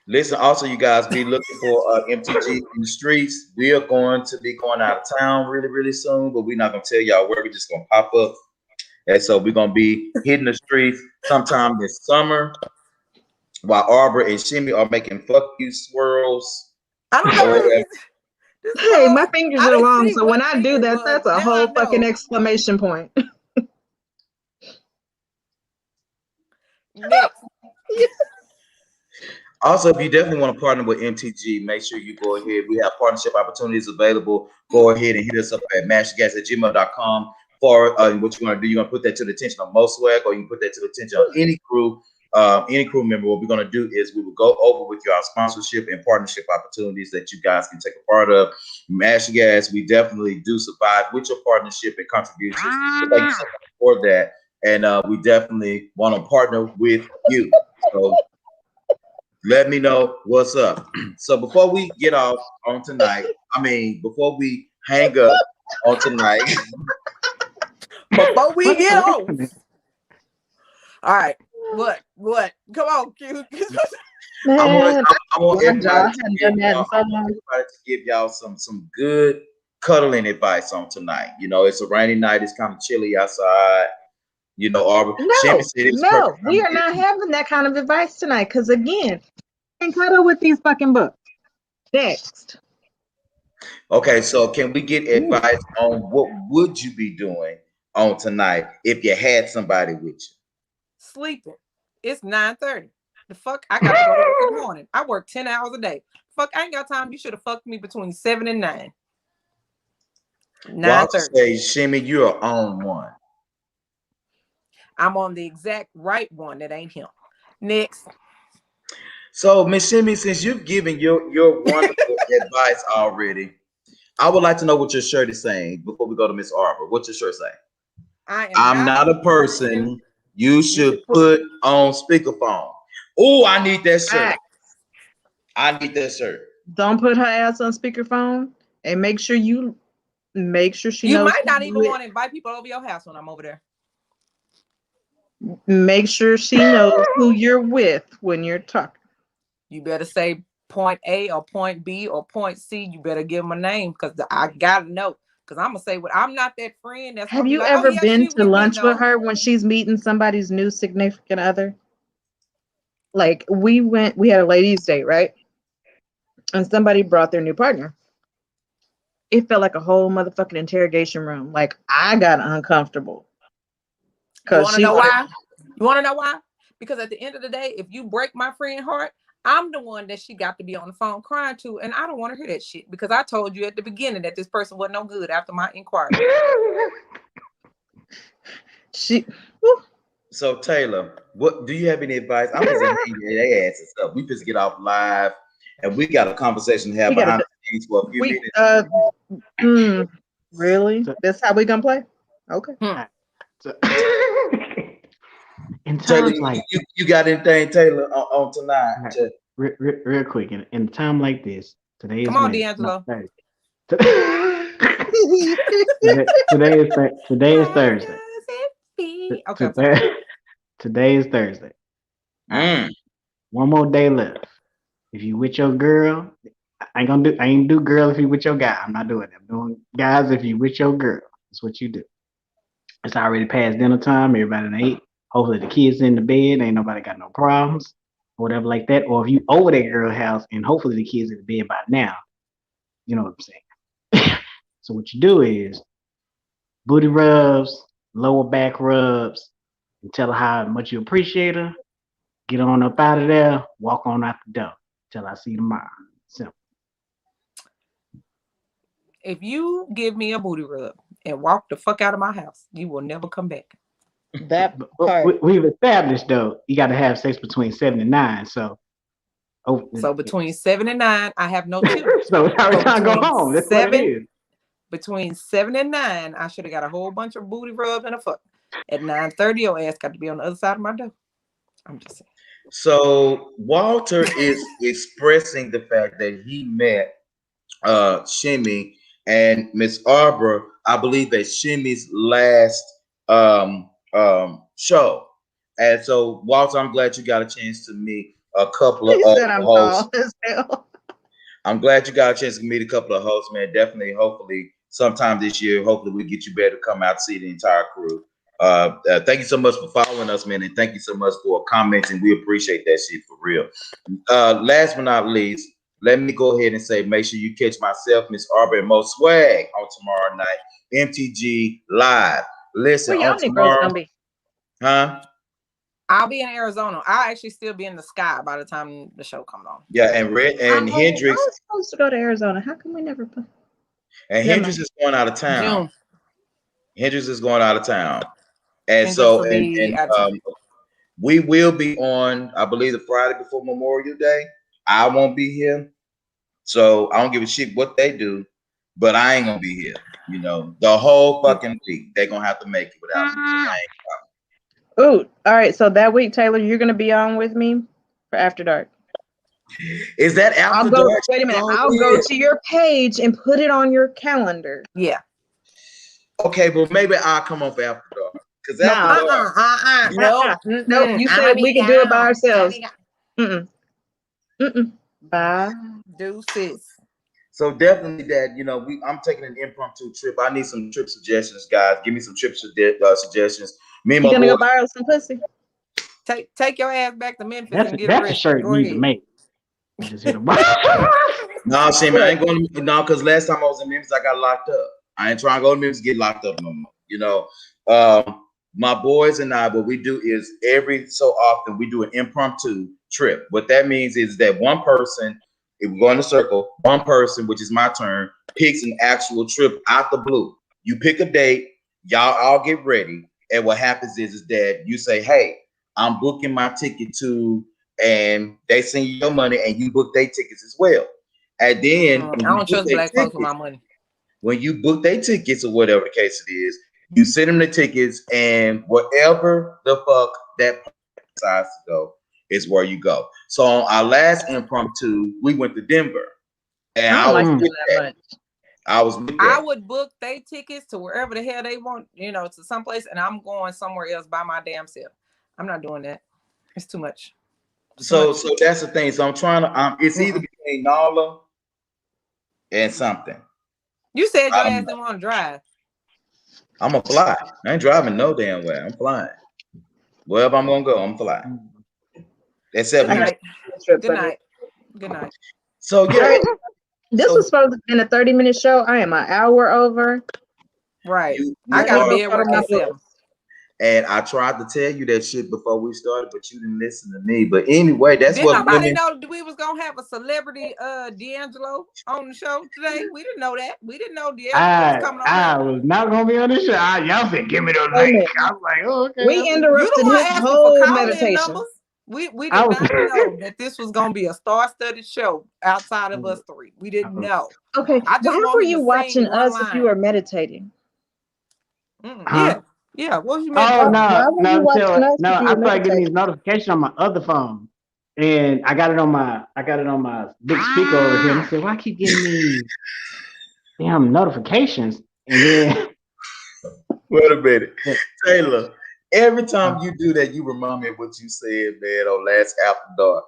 Listen, also, you guys be looking for MTG in the streets. We are going to be going out of town really, really soon, but we're not going to tell y'all where. We're just going to pop up. And so we're going to be hitting the streets sometime this summer while Arbor and Shimmy are making fuck you swirls. I don't know or what whatever. this Hey, my song- fingers I are didn't long, see so what when I do finger it that, was. that's a Now I whole fucking know. exclamation point. Next. Also, if you definitely want to partner with MTG, make sure you go ahead. We have partnership opportunities available. Go ahead and hit us up at mastergas@gmail.com for what you're going to do. You're going to put that to the attention of Mo Swag, or you can put that to the attention of any crew member. What we're going to do is we will go over with you our sponsorship and partnership opportunities that you guys can take a part of. Master Gas, we definitely do survive with your partnership and contributions. So thank you so much for that. And we definitely want to partner with you. So let me know what's up. So before we get off on tonight, before we hang up on tonight, Before we get off. happening? All right. What? Come on, Q. Man, I want my jaw everybody hadn't done that in so long. to give y'all some good cuddling advice on tonight. You know, it's a rainy night. It's kind of chilly outside. You know, No, we are not having that kind of advice tonight. Because again, I can't cuddle with these fucking books. Next. Okay, so can we get advice on what would you be doing on tonight if you had somebody with you? Sleeping. It's 9:30. The fuck? I got to go to work in the morning. I work 10 hours a day. Fuck, I ain't got time. You should have fucked me between 7 and 9. Well, I'll just 9:30. say, Shimmy, you're on one. I'm on the exact right one that ain't him. Next. So, Miss Shimmy, since you've given your wonderful advice already, I would like to know what your shirt is saying before we go to Miss Arbor. What's your shirt saying? I am I'm not a person you should put on speakerphone. Oh, I need that shirt. I need that shirt. Don't put her ass on speakerphone, and make sure she You knows. might not even want to invite people over your house when I'm over there. Make sure she knows who you're with when you're talking. You better say point A or point B or point C. You better give them a name because I gotta know. Because I'm gonna say what I'm not that friend that's Have gonna be you like, ever oh, yeah, been she to with me. lunch No. with her when she's meeting somebody's new significant other? Like we had a ladies' date, right? And somebody brought their new partner. It felt like a whole motherfucking interrogation room. Like I got uncomfortable. You want to know why? You want to know why? Because at the end of the day, if you break my friend's heart, I'm the one that she got to be on the phone crying to, and I don't want to hear that shit because I told you at the beginning that this person wasn't no good after my inquiry. So Taylor, what do you have any advice? I'm just hanging their asses up. We just get off live, and we got a conversation to have behind the scenes for a few minutes. Really? That's how we gonna play? Okay. So, in Taylor, times like you got anything, Taylor, on tonight? real quick, in a time like this, today is Come on, Wednesday, D'Angelo. Today is Thursday. Okay. Today is Thursday. One more day left. If you with your girl, I ain't do girl if you with your guy. I'm not doing that. I'm doing guys if you with your girl. That's what you do. It's already past dinner time. Everybody done ate. Hopefully the kids in the bed. Ain't nobody got no problems or whatever like that. Or if you over that girl house and hopefully the kids in the bed by now. You know what I'm saying? So what you do is booty rubs, lower back rubs, and tell her how much you appreciate her. Get on up out of there. Walk on out the door. Till I see you tomorrow. Simple. If you give me a booty rub and walk the fuck out of my house, you will never come back. That part. We've established though, you got to have sex between 7 and 9. So between 7 and 9, I have no children. So it's time to go home. That's what it is. Between 7 and 9, I should have got a whole bunch of booty rubs and a fuck. At 9:30, your ass got to be on the other side of my door. I'm just saying. So Walter is expressing the fact that he met Shimmy and Miss Arbor, I believe, at Shimmy's last show. And so, Walter, I'm glad you got a chance to meet a couple of hosts. I'm glad you got a chance to meet a couple of hosts, man. Definitely, hopefully, sometime this year, hopefully we get you better to come out and see the entire crew. Thank you so much for following us, man, and thank you so much for commenting. We appreciate that shit for real. Last but not least, let me go ahead and say, make sure you catch myself, Miss Arbor, and Mo Swag on tomorrow night, MTG Live. Listen, where y'all tomorrow, gonna be? Huh? I'll be in Arizona. I'll actually still be in the sky by the time the show comes on. Yeah, and Hendrix. I was supposed to go to Arizona. How come we never play? And Hendrix is going out of town. June. Hendrix is going out of town. And so, we will be on, I believe, the Friday before Memorial Day. I won't be here. So I don't give a shit what they do, but I ain't gonna be here. You know, the whole fucking week. They're gonna have to make it without me. Oh, all right. So that week, Taylor, you're gonna be on with me for After Dark. Is that After Dark? Wait a minute. I'll go to your page and put it on your calendar. Yeah. Okay, well maybe I'll come on for After Dark. Because No, you said we can do it by ourselves. Bye. Deuces. So definitely that, you know, I'm taking an impromptu trip. I need some trip suggestions, guys. Give me some trip suggestions. Me and my gonna boy, go borrow some pussy. Take your ass back to Memphis and get that's a shirt you need to make. Just hit him. No, Shimmy, I ain't going to, because last time I was in Memphis, I got locked up. I ain't trying to go to Memphis, get locked up no more. You know, my boys and I, what we do is every so often we do an impromptu trip. What that means is that one person, if we go in a circle, one person, which is my turn, picks an actual trip out the blue. You pick a date, y'all all get ready, And what happens is that you say, hey, I'm booking my ticket to, and they send you your money and you book their tickets as well. And then I don't trust black folks with my money. when you book their tickets or whatever the case it is, you send them the tickets, and whatever the fuck that decides to go is where you go. So on our last impromptu, we went to Denver, and I I don't like was them with that that. much. I was with I that. would book their tickets to wherever the hell they want, to someplace, and I'm going somewhere else by my damn self. I'm not doing that. It's too much. So that's the thing. So I'm trying to. It's either between Nala and something. You said your I don't ass know. didn't want to drive. I'm gonna fly. I ain't driving no damn way. I'm flying. Wherever I'm gonna go, I'm flying. Except Good you. night. Good night. Good night. So yeah. Right. This was supposed to be a 30-minute show. I am an hour over. Right. You I gotta are be at work at 7. And I tried to tell you that shit before we started, but you didn't listen to me. But anyway, that's Did what nobody women. know we was gonna have a celebrity D'Angelo on the show today? We didn't know that. We didn't know D'Angelo was coming on I there. was not gonna be on this show. Y'all said give me the Wait a link. minute. I was like, oh, okay. We You the interrupted one his asking for whole call-in meditation. numbers. We I did was- not know that this was gonna be a star-studded show outside of us three. We didn't know. Okay, I just why want were him you to watching sing one us if you were meditating? Huh? Yeah. What you Oh meditating? Why no, were you watching us no! if you I were started getting meditating? these notifications on my other phone, and I got it on my big speaker over here. And I said, why I keep getting these damn notifications? And then Wait a minute, Taylor. Every time you do that, you remind me of what you said, man, on last After Dark.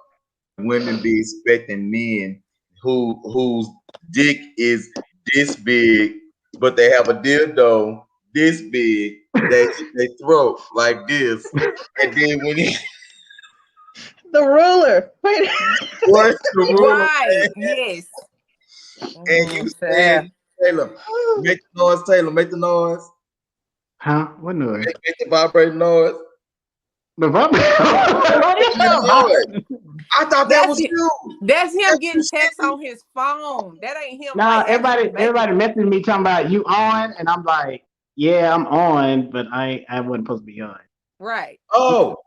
Women be expecting men whose dick is this big, but they have a dildo this big. They throat like this, and then when he The ruler. Wait. what's the ruler, Right. man? Yes. And you said, Taylor, make the noise, Taylor, make the noise. huh? What noise? Make the vibrating noise. The Make the noise. I thought that was you. That's him That's getting you, text Steve. on his phone. That ain't him. No, like, actually everybody making- messaging me talking about you on, and I'm like, yeah, I'm on, but I wasn't supposed to be on. Right. Oh,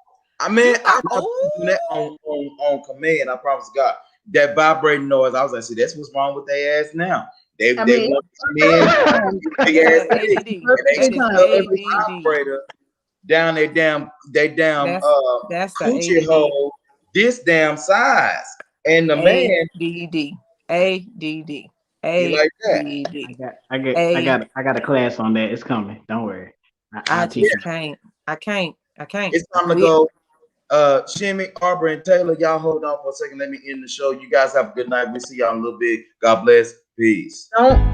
I mean, I thought, was doing that on command. I promise God. That vibrating noise. I was like, see, that's what's wrong with their ass now. They mean, want men big ass That's dick, ADD. and they That is stuck every ADD. vibrator down their damn That's the coochie ADD. hole this damn size. And the man, ADD. ADD. he like that. I got a class on that. It's coming. Don't worry. I I'll teach just you. can't. I can't. It's time to go. Shimmy, Arbor, and Taylor, y'all hold on for a second. Let me end the show. You guys have a good night. We see y'all in a little bit. God bless. Peace. Don't